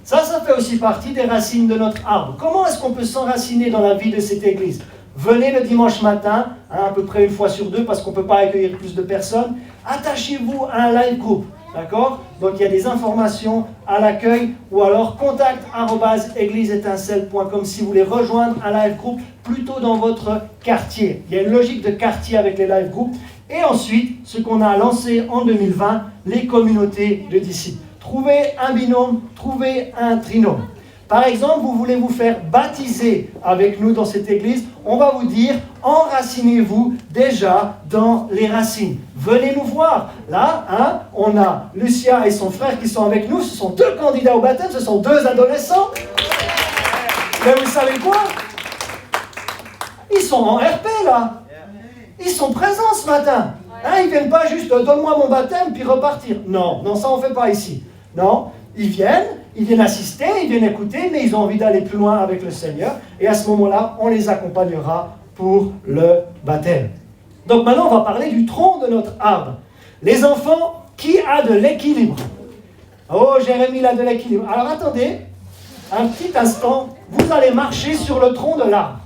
Ça fait aussi partie des racines de notre arbre. Comment est-ce qu'on peut s'enraciner dans la vie de cette église? Venez le dimanche matin, à peu près une fois sur deux, parce qu'on ne peut pas accueillir plus de personnes. Attachez-vous à un live group, d'accord? Donc il y a des informations à l'accueil, ou alors contact@égliseétincelle.com si vous voulez rejoindre un live group plutôt dans votre quartier. Il y a une logique de quartier avec les live groups. Et ensuite, ce qu'on a lancé en 2020, les communautés de disciples. Trouvez un binôme, trouvez un trinôme. Par exemple, vous voulez vous faire baptiser avec nous dans cette église, on va vous dire, enracinez-vous déjà dans les racines. Venez nous voir. Là, on a Lucia et son frère qui sont avec nous. Ce sont 2 candidats au baptême, ce sont 2 adolescents. Mais vous savez quoi? Ils sont en RP là. Ils sont présents ce matin. Ils ne viennent pas juste donne-moi mon baptême puis repartir. Non, ça on ne fait pas ici. Non, ils viennent assister, ils viennent écouter, mais ils ont envie d'aller plus loin avec le Seigneur. Et à ce moment-là, on les accompagnera pour le baptême. Donc maintenant, on va parler du tronc de notre arbre. Les enfants, qui a de l'équilibre? Oh, Jérémie, il a de l'équilibre. Alors attendez, un petit instant, vous allez marcher sur le tronc de l'arbre.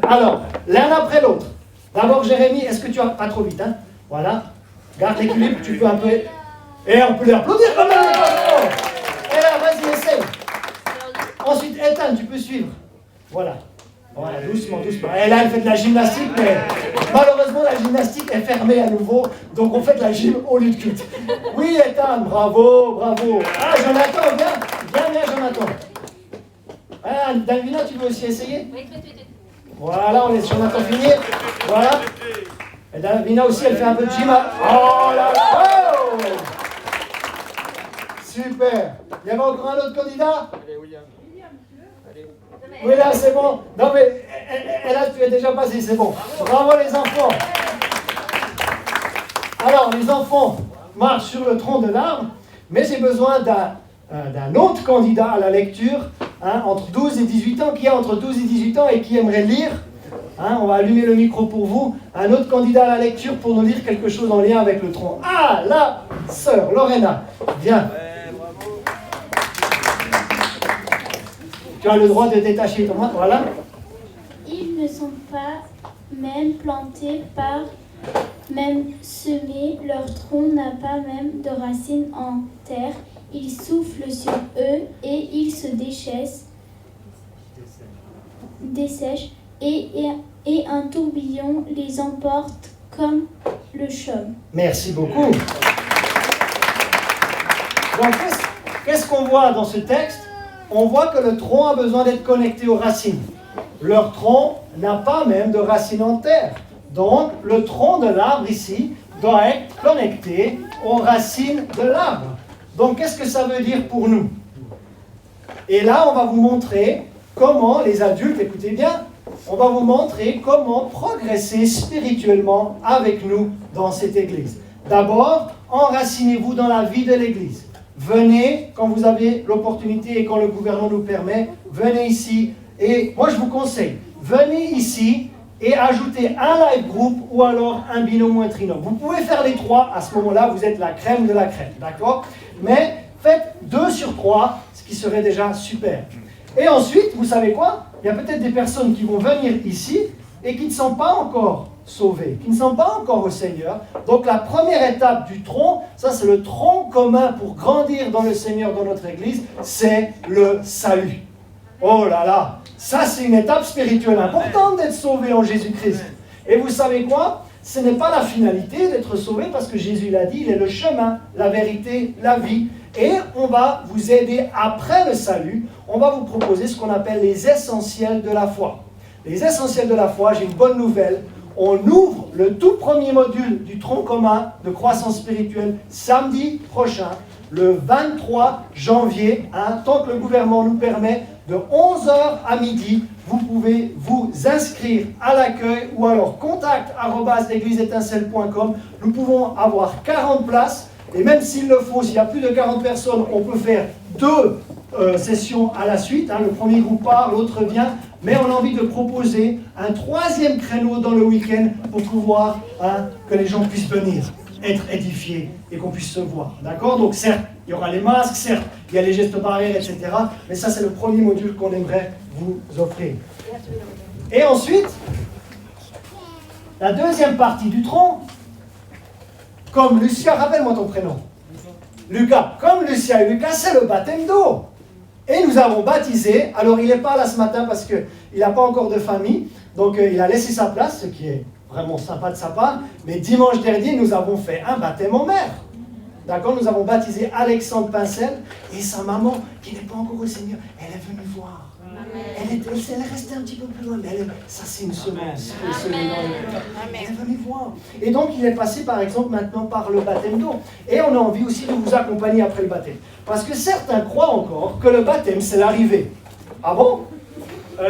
Alors, l'un après l'autre. D'abord, Jérémie, est-ce que tu as... Pas trop vite, Voilà. Garde l'équilibre, tu peux un peu... Et on peut les applaudir quand même. Et là, vas-y, essaye. Ensuite, Ethan, tu peux suivre. Voilà, doucement. Et là, elle fait de la gymnastique, mais malheureusement, la gymnastique est fermée à nouveau. Donc, on fait de la gym au lieu de culte. Oui, Ethan, bravo. Jonathan, viens, Jonathan. Davina, tu veux aussi essayer? Oui. Voilà, on laisse Jonathan finir. Voilà. Et Davina aussi, elle fait un peu de gym. Oh là là! Oh, super. Il y avait encore un autre candidat? Oui, là, c'est bon. Non, mais là, tu es déjà passé, c'est bon. Bravo, les enfants. Alors, les enfants marchent sur le tronc de l'arbre, mais j'ai besoin d'un autre candidat à la lecture, entre 12 et 18 ans, qui a entre 12 et 18 ans et qui aimerait lire Hein, on va allumer le micro pour vous. Un autre candidat à la lecture pour nous lire quelque chose en lien avec le tronc. Ah, la sœur Lorena, viens. Tu as le droit de détacher ton main, voilà. Ils ne sont pas même plantés par, même semés, leur tronc n'a pas même de racines en terre. Ils soufflent sur eux et ils se dessèchent et un tourbillon les emporte comme le chaume. Merci beaucoup. Donc, qu'est-ce qu'on voit dans ce texte? On voit que le tronc a besoin d'être connecté aux racines. Leur tronc n'a pas même de racines en terre. Donc, le tronc de l'arbre ici doit être connecté aux racines de l'arbre. Donc, qu'est-ce que ça veut dire pour nous? Et là, on va vous montrer comment, les adultes, écoutez bien, on va vous montrer comment progresser spirituellement avec nous dans cette église. D'abord, enracinez-vous dans la vie de l'église. Venez quand vous avez l'opportunité et quand le gouvernement nous permet, venez ici. Et moi, je vous conseille, venez ici et ajoutez un live group ou alors un binôme ou un trinôme. Vous pouvez faire les trois, à ce moment-là, vous êtes la crème de la crème, d'accord? Mais faites 2 sur 3, ce qui serait déjà super. Et ensuite, vous savez quoi? Il y a peut-être des personnes qui vont venir ici et qui ne sont pas encore sauvés, qui ne sont pas encore au Seigneur. Donc la première étape du tronc, ça c'est le tronc commun pour grandir dans le Seigneur, dans notre Église, c'est le salut. Oh là là, ça c'est une étape spirituelle importante d'être sauvé en Jésus-Christ. Et vous savez quoi? Ce n'est pas la finalité d'être sauvé parce que Jésus l'a dit, il est le chemin, la vérité, la vie. Et on va vous aider après le salut, on va vous proposer ce qu'on appelle les essentiels de la foi. Les essentiels de la foi, j'ai une bonne nouvelle. On ouvre le tout premier module du tronc commun de croissance spirituelle samedi prochain, le 23 janvier, tant que le gouvernement nous permet, de 11h à midi. Vous pouvez vous inscrire à l'accueil ou alors contact@l'égliseétincelle.com. Nous pouvons avoir 40 places et même s'il le faut, s'il y a plus de 40 personnes, on peut faire 2 sessions à la suite. Le premier groupe part, l'autre vient. Mais on a envie de proposer un 3e créneau dans le week-end pour pouvoir que les gens puissent venir, être édifiés et qu'on puisse se voir. D'accord? Donc certes, il y aura les masques, certes, il y a les gestes barrières, etc. Mais ça, c'est le premier module qu'on aimerait vous offrir. Et ensuite, la deuxième partie du tronc, comme Lucia, rappelle-moi ton prénom. Lucas. Comme Lucia et Lucas, c'est le baptême d'eau. Et nous avons baptisé, alors il n'est pas là ce matin parce qu'il n'a pas encore de famille, donc il a laissé sa place, ce qui est vraiment sympa de sa part, mais dimanche dernier, nous avons fait un baptême en mer. D'accord? Nous avons baptisé Alexandre Pincel et sa maman, qui n'est pas encore au Seigneur, elle est venue voir. Elle est restée un petit peu plus loin, mais ça c'est une semence. Elle est venue voir. Et donc il est passé par exemple maintenant par le baptême d'eau. Et on a envie aussi de vous accompagner après le baptême. Parce que certains croient encore que le baptême c'est l'arrivée. Ah bon?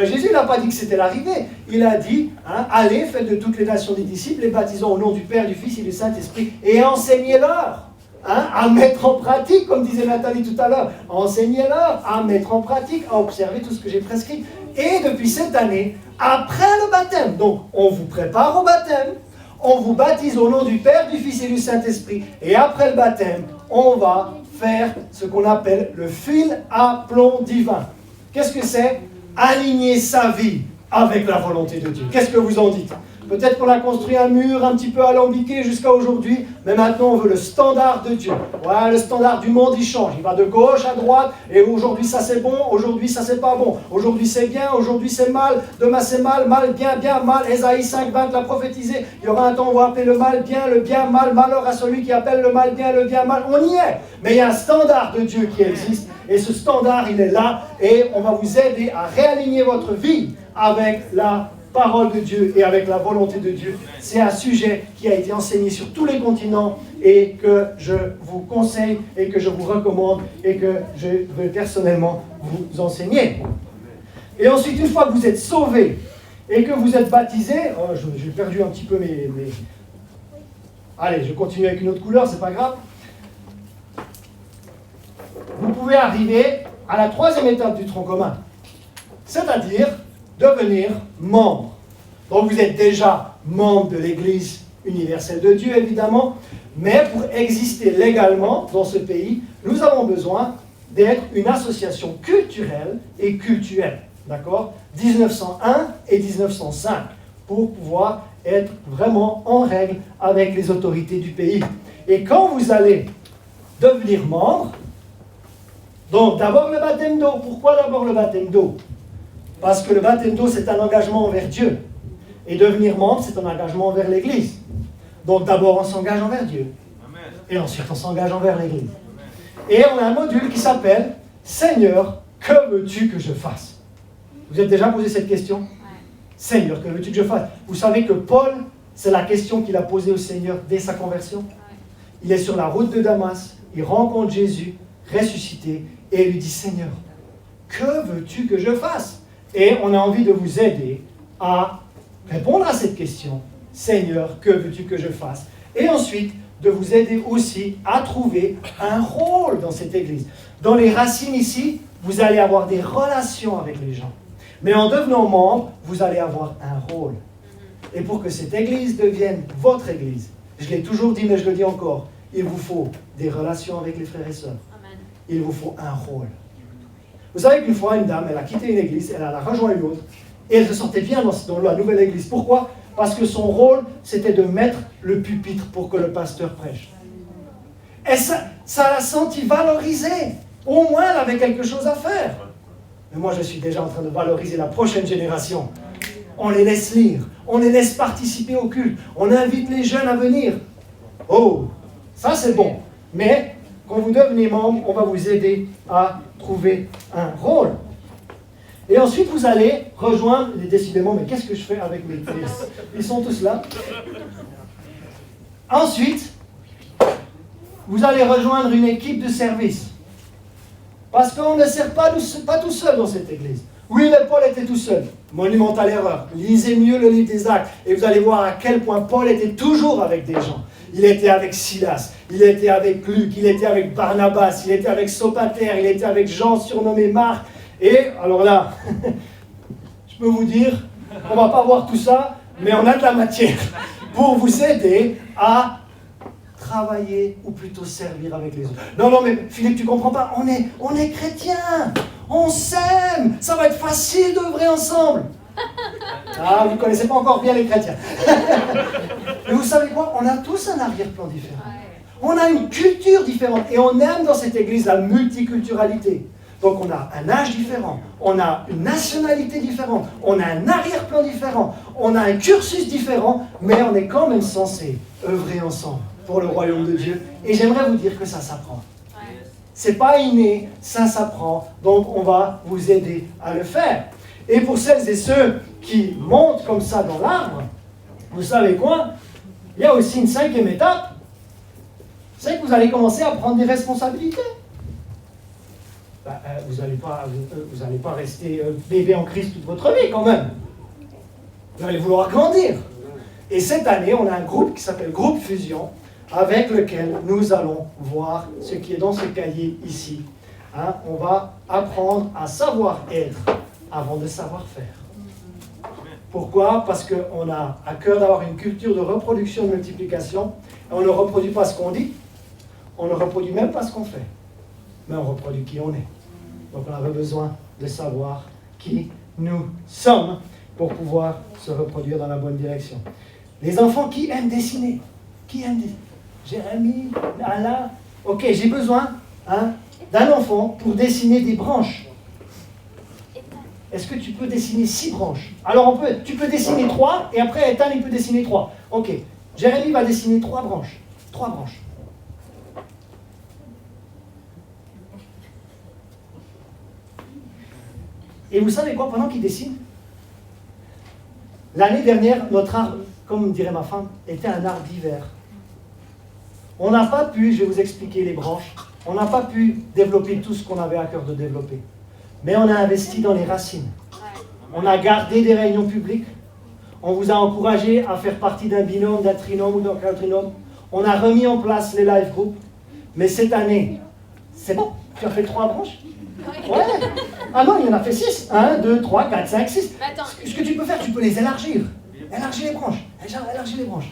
Jésus n'a pas dit que c'était l'arrivée. Il a dit, allez, faites de toutes les nations des disciples, les baptisons au nom du Père, du Fils et du Saint-Esprit, et enseignez-leur. À mettre en pratique, comme disait Nathalie tout à l'heure, enseignez-leur à mettre en pratique, à observer tout ce que j'ai prescrit. Et depuis cette année, après le baptême, donc on vous prépare au baptême, on vous baptise au nom du Père, du Fils et du Saint-Esprit, et après le baptême, on va faire ce qu'on appelle le fil à plomb divin. Qu'est-ce que c'est? Aligner sa vie avec la volonté de Dieu. Qu'est-ce que vous en dites? Peut-être qu'on a construit un mur un petit peu alambiqué jusqu'à aujourd'hui, mais maintenant on veut le standard de Dieu. Voilà, le standard du monde, il change. Il va de gauche à droite, et aujourd'hui ça c'est bon, aujourd'hui ça c'est pas bon. Aujourd'hui c'est bien, aujourd'hui c'est mal, demain c'est mal, mal, bien, bien, mal. Ésaïe 5:20 l'a prophétisé. Il y aura un temps où on va appeler le mal bien, mal, malheur à celui qui appelle le mal, bien, mal. On y est. Mais il y a un standard de Dieu qui existe, et ce standard il est là, et on va vous aider à réaligner votre vie avec la parole de Dieu et avec la volonté de Dieu. C'est un sujet qui a été enseigné sur tous les continents et que je vous conseille et que je vous recommande et que je veux personnellement vous enseigner. Et ensuite, une fois que vous êtes sauvés et que vous êtes baptisés, j'ai perdu un petit peu mes... Allez, je continue avec une autre couleur, c'est pas grave. Vous pouvez arriver à la 3e étape du tronc commun, c'est-à-dire devenir membre. Donc vous êtes déjà membre de l'Église universelle de Dieu, évidemment, mais pour exister légalement dans ce pays, nous avons besoin d'être une association culturelle et cultuelle, d'accord, 1901 et 1905, pour pouvoir être vraiment en règle avec les autorités du pays. Et quand vous allez devenir membre, donc d'abord le baptême d'eau. Pourquoi d'abord le baptême d'eau? Parce que le baptême d'eau, c'est un engagement envers Dieu. Et devenir membre, c'est un engagement envers l'Église. Donc d'abord, on s'engage envers Dieu. Et ensuite, on s'engage envers l'Église. Et on a un module qui s'appelle « Seigneur, que veux-tu que je fasse ?» Vous avez déjà posé cette question? Seigneur, que veux-tu que je fasse? Vous savez que Paul, c'est la question qu'il a posée au Seigneur dès sa conversion. Il est sur la route de Damas, il rencontre Jésus, ressuscité, et il lui dit « Seigneur, que veux-tu que je fasse ?» Et on a envie de vous aider à répondre à cette question. Seigneur, que veux-tu que je fasse? Et ensuite, de vous aider aussi à trouver un rôle dans cette église. Dans les racines ici, vous allez avoir des relations avec les gens. Mais en devenant membre, vous allez avoir un rôle. Et pour que cette église devienne votre église, je l'ai toujours dit, mais je le dis encore, il vous faut des relations avec les frères et sœurs. Il vous faut un rôle. Vous savez qu'une fois, une dame, elle a quitté une église, elle a rejoint une autre, et elle se sentait bien dans la nouvelle église. Pourquoi? Parce que son rôle, c'était de mettre le pupitre pour que le pasteur prêche. Et ça l'a senti valorisée. Au moins, elle avait quelque chose à faire. Mais moi, je suis déjà en train de valoriser la prochaine génération. On les laisse lire, on les laisse participer au culte, on invite les jeunes à venir. Oh, ça c'est bon. Mais quand vous devenez membre, on va vous aider à trouver un rôle. Et ensuite, vous allez rejoindre, décidément, mais qu'est-ce que je fais avec mes fils? Ils sont tous là. Ensuite, vous allez rejoindre une équipe de service. Parce qu'on ne sert pas tout seul dans cette église. Oui, mais Paul était tout seul. Monumentale erreur. Lisez mieux le livre des Actes et vous allez voir à quel point Paul était toujours avec des gens. Il était avec Silas, il était avec Luc, il était avec Barnabas, il était avec Sopater, il était avec Jean surnommé Marc. Et alors là, je peux vous dire, on ne va pas voir tout ça, mais on a de la matière pour vous aider à travailler ou plutôt servir avec les autres. Non, mais Philippe, tu ne comprends pas, on est chrétiens, on s'aime, ça va être facile d'œuvrer ensemble. Ah, vous ne connaissez pas encore bien les chrétiens. Mais vous savez quoi? On a tous un arrière-plan différent. On a une culture différente et on aime dans cette église la multiculturalité. Donc on a un âge différent, on a une nationalité différente, on a un arrière-plan différent, on a un cursus différent, mais on est quand même censé œuvrer ensemble pour le royaume de Dieu. Et j'aimerais vous dire que ça s'apprend. C'est pas inné, ça s'apprend. Donc on va vous aider à le faire. Et pour celles et ceux qui montent comme ça dans l'arbre, vous savez quoi? Il y a aussi une 5e étape. C'est que vous allez commencer à prendre des responsabilités. Vous n'allez pas rester bébé en Christ toute votre vie quand même. Vous allez vouloir grandir. Et cette année, on a un groupe qui s'appelle Groupe Fusion, avec lequel nous allons voir ce qui est dans ce cahier ici. Hein, on va apprendre à savoir être avant de savoir faire. Pourquoi? Parce qu'on a à cœur d'avoir une culture de reproduction et de multiplication. Et on ne reproduit pas ce qu'on dit, on ne reproduit même pas ce qu'on fait, mais on reproduit qui on est. Donc on avait besoin de savoir qui nous sommes pour pouvoir se reproduire dans la bonne direction. Les enfants qui aiment dessiner, qui aiment dessiner? Jérémie, Alain, ok, j'ai besoin d'un enfant pour dessiner des branches. Est-ce que tu peux dessiner 6 branches? Alors tu peux dessiner 3 et après Ethan il peut dessiner 3. Ok, Jérémie va dessiner 3 branches. 3 branches. Et vous savez quoi, pendant qu'il dessine, l'année dernière, notre arbre, comme dirait ma femme, était un arbre d'hiver. On n'a pas pu, je vais vous expliquer les branches, on n'a pas pu développer tout ce qu'on avait à cœur de développer. Mais on a investi dans les racines. On a gardé des réunions publiques. On vous a encouragé à faire partie d'un binôme, d'un trinôme ou d'un quadrinôme. On a remis en place les live groups. Mais cette année, c'est bon, tu as fait 3 branches? Ouais. Ah non, il y en a fait 6. 1, 2, 3, 4, 5, 6. Ce que tu peux faire, tu peux les élargir. élargis les branches, élargis les branches.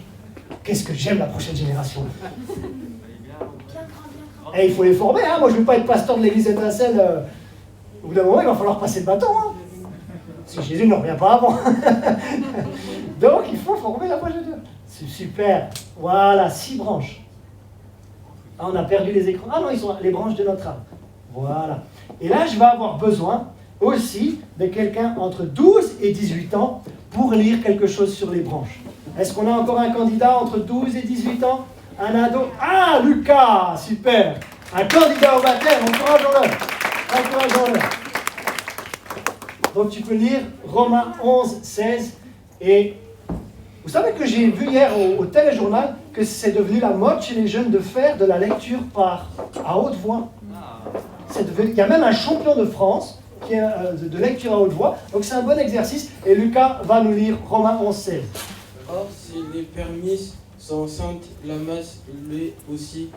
Qu'est-ce que j'aime la prochaine génération. Et il faut les former, hein. Moi je ne veux pas être pasteur de l'église Étincelle. Au bout d'un moment, il va falloir passer le bâton. Hein. Si Jésus ne revient pas avant. Donc il faut former la prochaine génération. C'est super. Voilà, 6 branches. Ah, on a perdu les écrans. Ah non, ils sont les branches de notre arbre. Voilà. Et là, je vais avoir besoin aussi de quelqu'un entre 12 et 18 ans pour lire quelque chose sur les branches. Est-ce qu'on a encore un candidat entre 12 et 18 ans? Un ado? Ah, Lucas, super. Un candidat au baptême, encourageons-le. Encourageons-le. Donc tu peux lire Romains 11, 16. Et vous savez que j'ai vu hier au téléjournal que c'est devenu la mode chez les jeunes de faire de la lecture à haute voix. Il y a même un champion de France qui est de lecture à haute voix. Donc c'est un bon exercice. Et Lucas va nous lire Romains 11, 16. Or, si les permises sont saintes, la masse l'est aussi.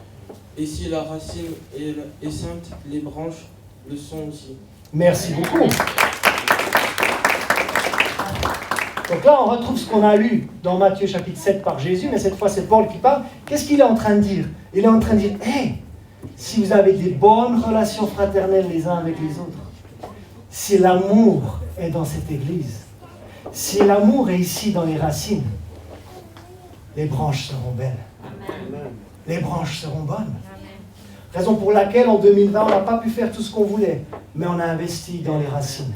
Et si la racine est sainte, les branches le sont aussi. Merci beaucoup. Donc là, on retrouve ce qu'on a lu dans Matthieu chapitre 7 par Jésus, mais cette fois c'est Paul qui parle. Qu'est-ce qu'il est en train de dire? Il est en train de dire, hey, si vous avez des bonnes relations fraternelles les uns avec les autres, si l'amour est dans cette église, si l'amour est ici dans les racines, les branches seront belles. Amen. Les branches seront bonnes. Raison pour laquelle en 2020, on n'a pas pu faire tout ce qu'on voulait, mais on a investi dans les racines.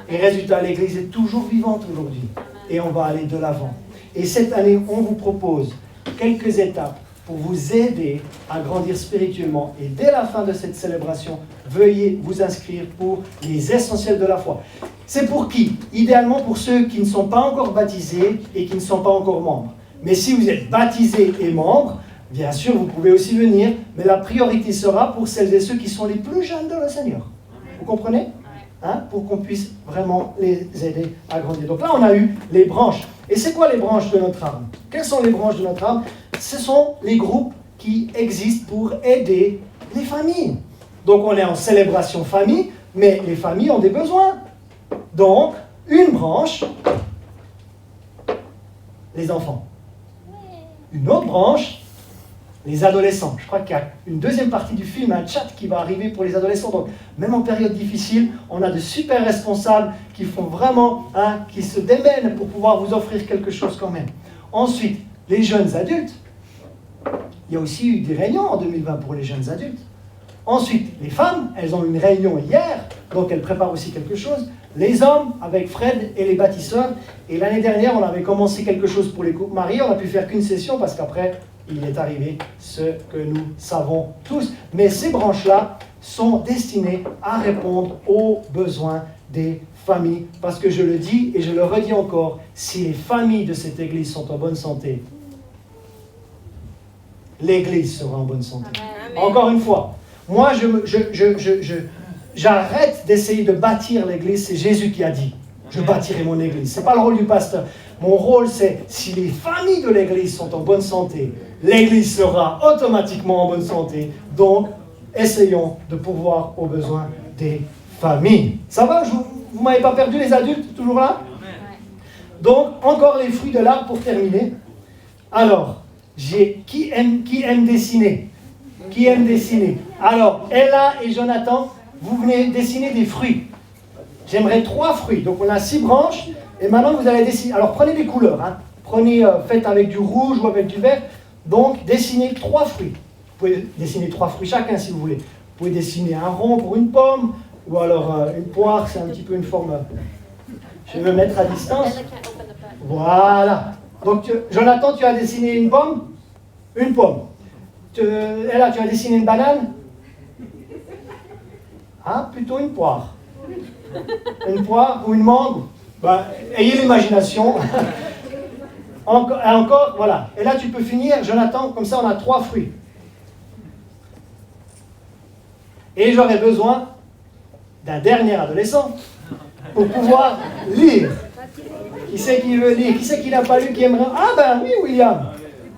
Et résultat, l'église est toujours vivante aujourd'hui. Et on va aller de l'avant. Et cette année, on vous propose quelques étapes pour vous aider à grandir spirituellement. Et dès la fin de cette célébration, veuillez vous inscrire pour les essentiels de la foi. C'est pour qui? Idéalement pour ceux qui ne sont pas encore baptisés et qui ne sont pas encore membres. Mais si vous êtes baptisés et membres, bien sûr, vous pouvez aussi venir, mais la priorité sera pour celles et ceux qui sont les plus jeunes de le Seigneur. Vous comprenez? Hein, pour qu'on puisse vraiment les aider à grandir. Donc là, on a eu les branches. Et c'est quoi les branches de notre arbre? Quelles sont les branches de notre arbre? Ce sont les groupes qui existent pour aider les familles. Donc on est en célébration famille, mais les familles ont des besoins. Donc, une branche, les enfants. Une autre branche, les adolescents. Je crois qu'il y a une deuxième partie du film, un chat qui va arriver pour les adolescents. Donc, même en période difficile, on a de super responsables qui font vraiment, qui se démènent pour pouvoir vous offrir quelque chose quand même. Ensuite, les jeunes adultes. Il y a aussi eu des réunions en 2020 pour les jeunes adultes. Ensuite, les femmes, elles ont une réunion hier, donc elles préparent aussi quelque chose. Les hommes, avec Fred et les bâtisseurs. Et l'année dernière, on avait commencé quelque chose pour les couples mariés. On n'a pu faire qu'une session parce qu'après, il est arrivé ce que nous savons tous. Mais ces branches-là sont destinées à répondre aux besoins des familles. Parce que je le dis et je le redis encore, si les familles de cette église sont en bonne santé, l'église sera en bonne santé. Amen. Encore une fois, moi, j'arrête d'essayer de bâtir l'église. C'est Jésus qui a dit, je bâtirai mon église. Ce n'est pas le rôle du pasteur. Mon rôle, c'est, si les familles de l'église sont en bonne santé, l'église sera automatiquement en bonne santé. Donc, essayons de pourvoir aux besoins des familles. Ça va? Vous ne m'avez pas perdu, les adultes? Toujours là? Donc, encore les fruits de l'arbre pour terminer. Alors, qui aime dessiner? Qui aime dessiner? Alors, Ella et Jonathan, vous venez dessiner des fruits. J'aimerais 3 fruits. Donc, on a 6 branches. Et maintenant, vous allez dessiner. Alors, prenez des couleurs. Prenez, faites avec du rouge ou avec du vert. Donc, dessinez 3 fruits. Vous pouvez dessiner 3 fruits chacun si vous voulez. Vous pouvez dessiner un rond pour une pomme. Ou alors une poire, c'est un petit peu une forme. Je vais me mettre à distance. Voilà. Donc, Jonathan, tu as dessiné une pomme? Une pomme. Ella, tu as dessiné une banane? Plutôt une poire. Une poire ou une mangue? Ayez l'imagination. Encore, voilà. Et là, tu peux finir, Jonathan, comme ça, on a 3 fruits. Et j'aurais besoin d'un dernier adolescent pour pouvoir lire. Qui c'est qui veut lire? Qui c'est qui n'a pas lu, qui aimerait? Oui, William.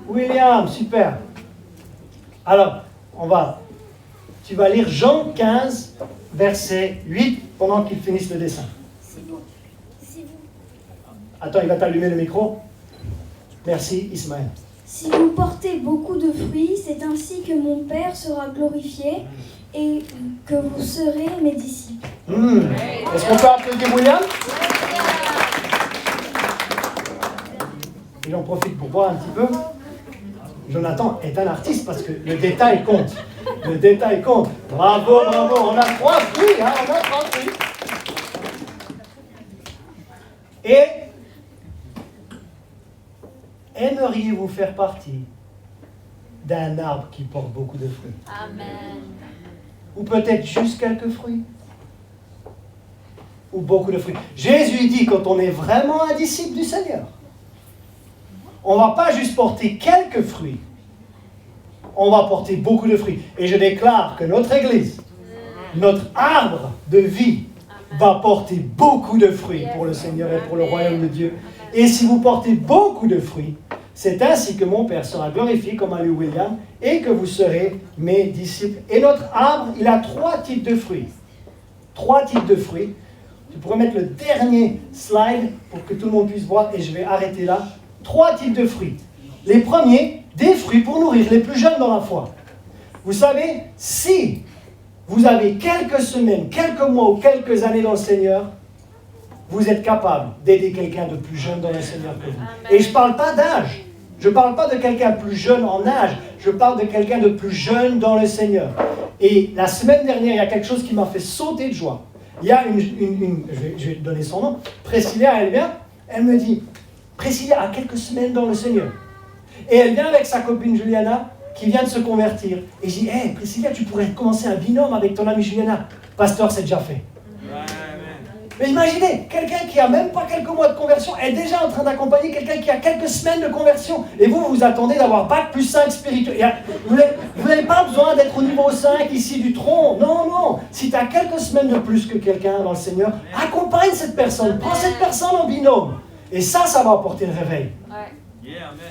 William, super. Alors, tu vas lire Jean 15, verset 8, pendant qu'il finisse le dessin. Attends, il va t'allumer le micro. Merci, Ismaël. Si vous portez beaucoup de fruits, c'est ainsi que mon Père sera glorifié et que vous serez mes disciples. Est-ce qu'on peut applaudir William? Il en profite pour boire un petit peu. Jonathan est un artiste parce que le détail compte. Le détail compte. Bravo, bravo. On a 3 fruits, hein, on a 3 fruits. Et aimeriez-vous faire partie d'un arbre qui porte beaucoup de fruits? Amen. Ou peut-être juste quelques fruits? Ou beaucoup de fruits? Jésus dit, quand on est vraiment un disciple du Seigneur, on ne va pas juste porter quelques fruits, on va porter beaucoup de fruits. Et je déclare que notre Église, notre arbre de vie, va porter beaucoup de fruits pour le Seigneur et pour le royaume de Dieu. Et si vous portez beaucoup de fruits, c'est ainsi que mon Père sera glorifié, comme a lu William, et que vous serez mes disciples. Et notre arbre, il a 3 types de fruits. 3 types de fruits. Tu pourrais mettre le dernier slide pour que tout le monde puisse voir, et je vais arrêter là. 3 types de fruits. Les premiers, des fruits pour nourrir les plus jeunes dans la foi. Vous savez, si vous avez quelques semaines, quelques mois ou quelques années dans le Seigneur, vous êtes capable d'aider quelqu'un de plus jeune dans le Seigneur que vous. Et je ne parle pas d'âge. Je ne parle pas de quelqu'un de plus jeune en âge. Je parle de quelqu'un de plus jeune dans le Seigneur. Et la semaine dernière, il y a quelque chose qui m'a fait sauter de joie. Il y a je vais donner son nom, Priscilla, elle vient, elle me dit, Priscilla a quelques semaines dans le Seigneur. Et elle vient avec sa copine Juliana, qui vient de se convertir. Et je dis, hey, Priscilla, tu pourrais commencer un binôme avec ton amie Juliana. Pasteur, c'est déjà fait. Mais imaginez, quelqu'un qui a même pas quelques mois de conversion est déjà en train d'accompagner quelqu'un qui a quelques semaines de conversion. Et vous, vous attendez d'avoir Bac plus 5 spirituel. Vous n'avez pas besoin d'être au niveau 5 ici du tronc. Non, non. Si tu as quelques semaines de plus que quelqu'un dans le Seigneur, accompagne cette personne. Prends cette personne en binôme. Et ça va apporter le réveil.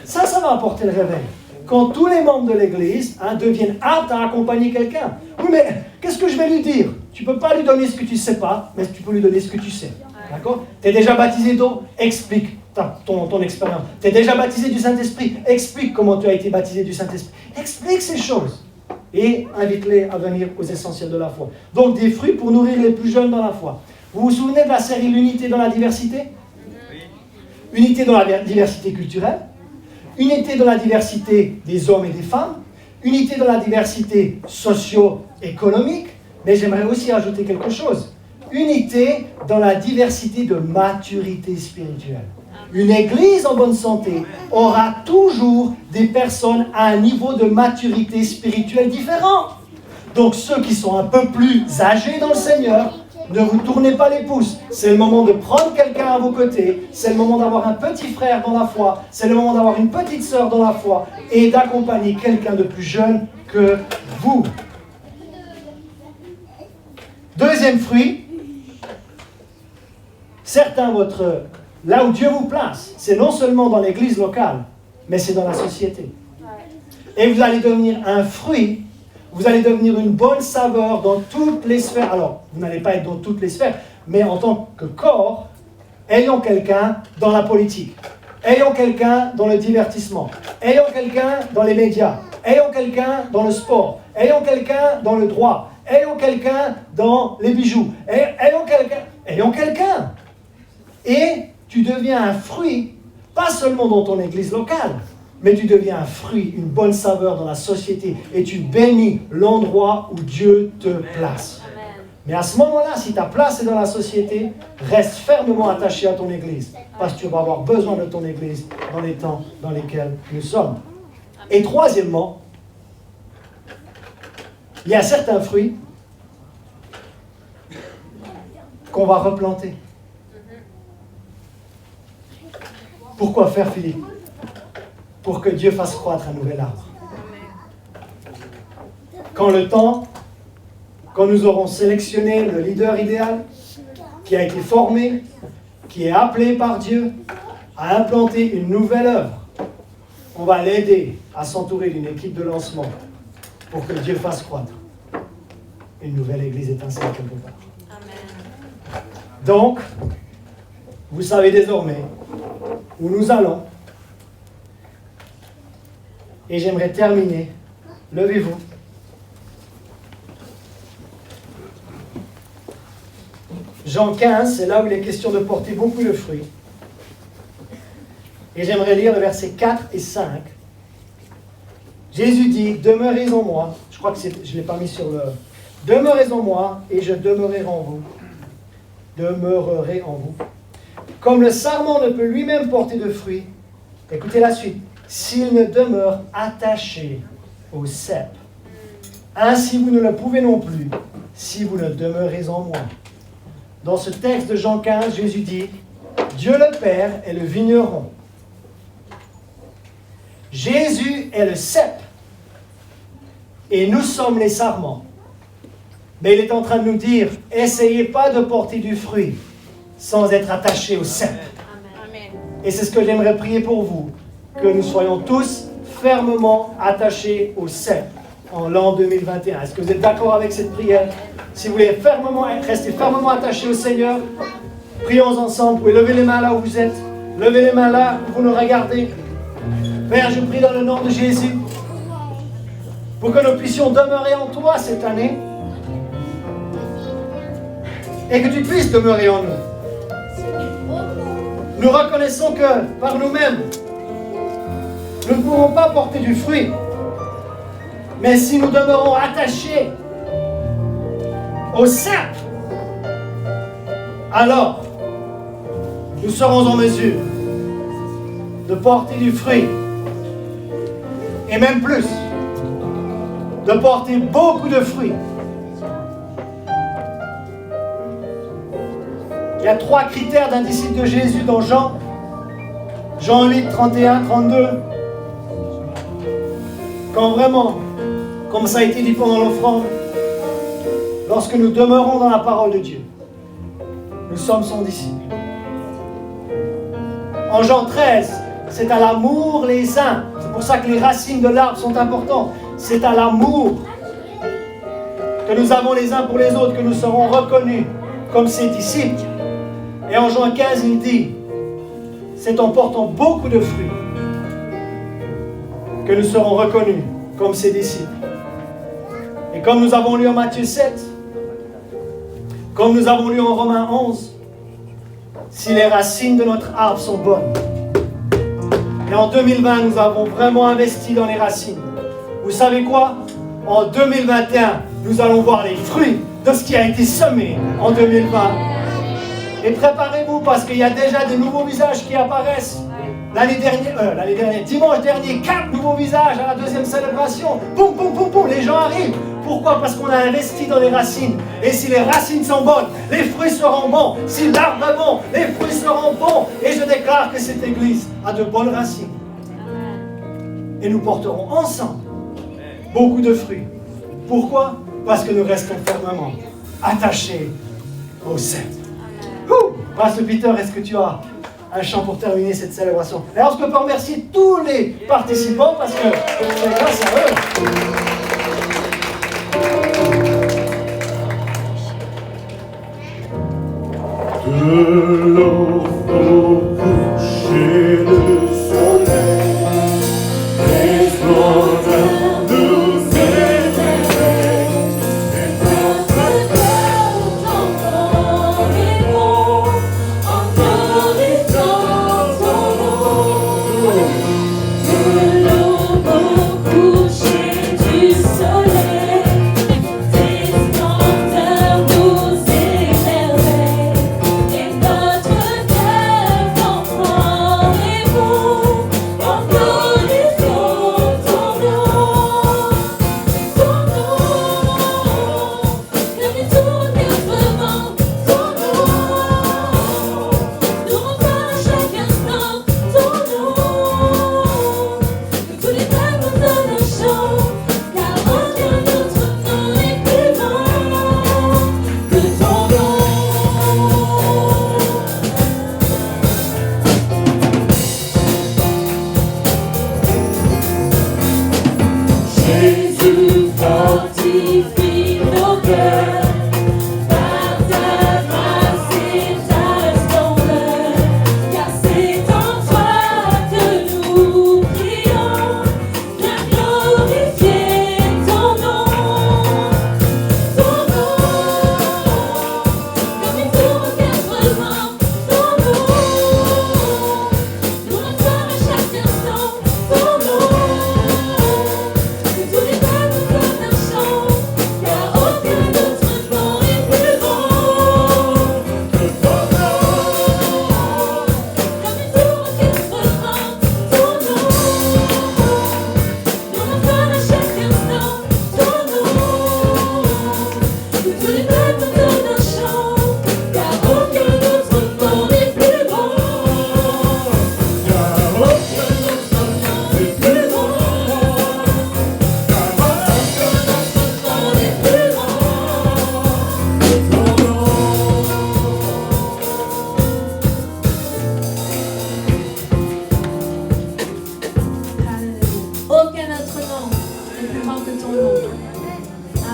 Ça va apporter le réveil. Quand tous les membres de l'Église deviennent aptes à accompagner quelqu'un. Oui, mais qu'est-ce que je vais lui dire? Tu ne peux pas lui donner ce que tu ne sais pas, mais tu peux lui donner ce que tu sais. D'accord? Tu es déjà baptisé d'eau? Explique ton expérience. Tu es déjà baptisé du Saint-Esprit? Explique comment tu as été baptisé du Saint-Esprit. Explique ces choses. Et invite-les à venir aux essentiels de la foi. Donc des fruits pour nourrir les plus jeunes dans la foi. Vous vous souvenez de la série L'unité dans la diversité? Unité dans la diversité culturelle. Unité dans la diversité des hommes et des femmes, unité dans la diversité socio-économique, mais j'aimerais aussi ajouter quelque chose. Unité dans la diversité de maturité spirituelle. Une église en bonne santé aura toujours des personnes à un niveau de maturité spirituelle différent. Donc ceux qui sont un peu plus âgés dans le Seigneur, ne vous tournez pas les pouces. C'est le moment de prendre quelqu'un à vos côtés. C'est le moment d'avoir un petit frère dans la foi. C'est le moment d'avoir une petite sœur dans la foi. Et d'accompagner quelqu'un de plus jeune que vous. Deuxième fruit. Certains, là où Dieu vous place, c'est non seulement dans l'église locale, mais c'est dans la société. Et vous allez devenir un fruit. Vous allez devenir une bonne saveur dans toutes les sphères. Alors, vous n'allez pas être dans toutes les sphères, mais en tant que corps, ayons quelqu'un dans la politique, ayons quelqu'un dans le divertissement, ayons quelqu'un dans les médias, ayons quelqu'un dans le sport, ayons quelqu'un dans le droit, ayons quelqu'un dans les bijoux, ayons quelqu'un. Et tu deviens un fruit, pas seulement dans ton église locale, mais tu deviens un fruit, une bonne saveur dans la société et tu bénis l'endroit où Dieu te place. Amen. Mais à ce moment-là, si ta place est dans la société, reste fermement attaché à ton église parce que tu vas avoir besoin de ton église dans les temps dans lesquels nous sommes. Et troisièmement, il y a certains fruits qu'on va replanter. Pourquoi faire, Philippe? Pour que Dieu fasse croître un nouvel arbre. Quand nous aurons sélectionné le leader idéal, qui a été formé, qui est appelé par Dieu à implanter une nouvelle œuvre, on va l'aider à s'entourer d'une équipe de lancement pour que Dieu fasse croître une nouvelle église étincelle quelque part. Amen. Donc, vous savez désormais où nous allons. Et j'aimerais terminer. Levez-vous. Jean 15, c'est là où il est question de porter beaucoup de fruits. Et j'aimerais lire le verset 4 et 5. Jésus dit, demeurez en moi. Je crois que je ne l'ai pas mis sur le... Demeurez en moi et je demeurerai en vous. Demeurerai en vous. Comme le sarment ne peut lui-même porter de fruits, écoutez la suite, s'il ne demeure attaché au cep. Ainsi vous ne le pouvez non plus, si vous ne demeurez en moi. Dans ce texte de Jean 15, Jésus dit, Dieu le Père est le vigneron. Jésus est le cep. Et nous sommes les sarments. Mais il est en train de nous dire, essayez pas de porter du fruit sans être attaché au cep. Et c'est ce que j'aimerais prier pour vous, que nous soyons tous fermement attachés au cep en l'an 2021. Est-ce que vous êtes d'accord avec cette prière? Si vous voulez rester fermement attachés au Seigneur, prions ensemble. Vous pouvez lever les mains là où vous êtes. Levez les mains là où vous nous regardez. Père, je prie dans le nom de Jésus pour que nous puissions demeurer en toi cette année et que tu puisses demeurer en nous. Nous reconnaissons que par nous-mêmes, nous ne pourrons pas porter du fruit. Mais si nous demeurons attachés au cep, alors nous serons en mesure de porter du fruit. Et même plus, de porter beaucoup de fruits. Il y a 3 critères d'un disciple de Jésus dans Jean 8, 31, 32. Quand vraiment, comme ça a été dit pendant l'offrande, lorsque nous demeurons dans la parole de Dieu, nous sommes son disciple. En Jean 13, c'est à l'amour les uns. C'est pour ça que les racines de l'arbre sont importantes. C'est à l'amour que nous avons les uns pour les autres que nous serons reconnus comme ses disciples. Et en Jean 15, il dit, c'est en portant beaucoup de fruits que nous serons reconnus comme ses disciples. Et comme nous avons lu en Matthieu 7, comme nous avons lu en Romains 11, si les racines de notre arbre sont bonnes, et en 2020, nous avons vraiment investi dans les racines. Vous savez quoi? En 2021, nous allons voir les fruits de ce qui a été semé en 2020. Et préparez-vous parce qu'il y a déjà de nouveaux visages qui apparaissent. L'année dernière, dimanche dernier, 4 nouveaux visages à la 2e célébration. Boum, boum, boum, boum, les gens arrivent. Pourquoi? Parce qu'on a investi dans les racines. Et si les racines sont bonnes, les fruits seront bons. Si l'arbre est bon, les fruits seront bons. Et je déclare que cette église a de bonnes racines. Et nous porterons ensemble beaucoup de fruits. Pourquoi? Parce que nous restons fermement attachés au cep. Pasteur Peter, est-ce que tu as un chant pour terminer cette célébration? Et alors, je peux remercier tous les participants parce que c'est grâce à eux. De l'eau coucher le soleil, resplendeur nous éveille, et notre cœur encore est bon, encore est dans ton eau. De l'eau coucher du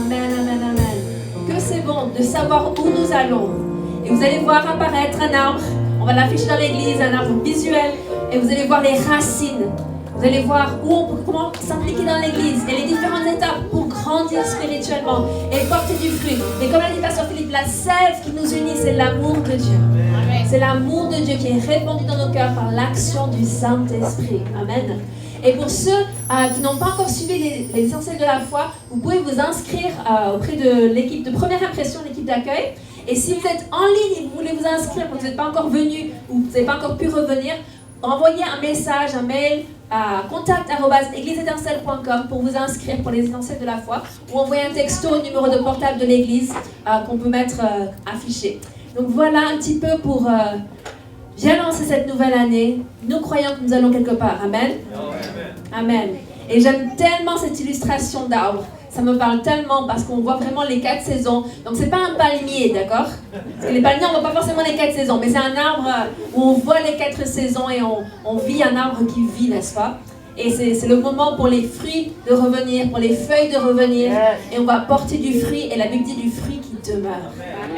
Amen, amen, amen. Que c'est bon de savoir où nous allons. Et vous allez voir apparaître un arbre. On va l'afficher dans l'église, un arbre visuel. Et vous allez voir les racines. Vous allez voir comment s'impliquer dans l'église et les différentes étapes pour grandir spirituellement et porter du fruit. Mais comme l'a dit Pasteur Philippe, la sève qui nous unit, c'est l'amour de Dieu. C'est l'amour de Dieu qui est répandu dans nos cœurs par l'action du Saint-Esprit. Amen. Et pour ceux qui n'ont pas encore suivi les essentiels de la foi, vous pouvez vous inscrire auprès de l'équipe de première impression, l'équipe d'accueil. Et si vous êtes en ligne et vous voulez vous inscrire, parce que vous n'êtes pas encore venu ou vous n'avez pas encore pu revenir, envoyez un message, un mail à contact@égliseétincelle.com pour vous inscrire pour les essentiels de la foi, ou envoyer un texto au numéro de portable de l'église qu'on peut mettre affiché. Donc voilà un petit peu pour bien lancer cette nouvelle année. Nous croyons que nous allons quelque part. Amen. Amen. Et j'aime tellement cette illustration d'arbre. Ça me parle tellement parce qu'on voit vraiment les 4 saisons. Donc c'est pas un palmier, d'accord? Parce que les palmiers, on voit pas forcément les 4 saisons, mais c'est un arbre où on voit les 4 saisons et on vit un arbre qui vit, n'est-ce pas? Et c'est le moment pour les fruits de revenir, pour les feuilles de revenir. Et on va porter du fruit, et la Bible dit du fruit qui demeure.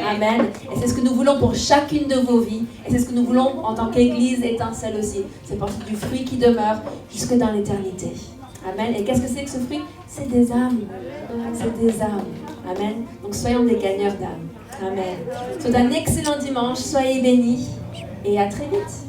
Amen. Et c'est ce que nous voulons pour chacune de vos vies. Et c'est ce que nous voulons en tant qu'Église étincelle aussi. C'est porter du fruit qui demeure jusque dans l'éternité. Amen. Et qu'est-ce que c'est que ce fruit? C'est des âmes. C'est des âmes. Amen. Donc soyons des gagneurs d'âmes. Amen. C'est un excellent dimanche. Soyez bénis. Et à très vite.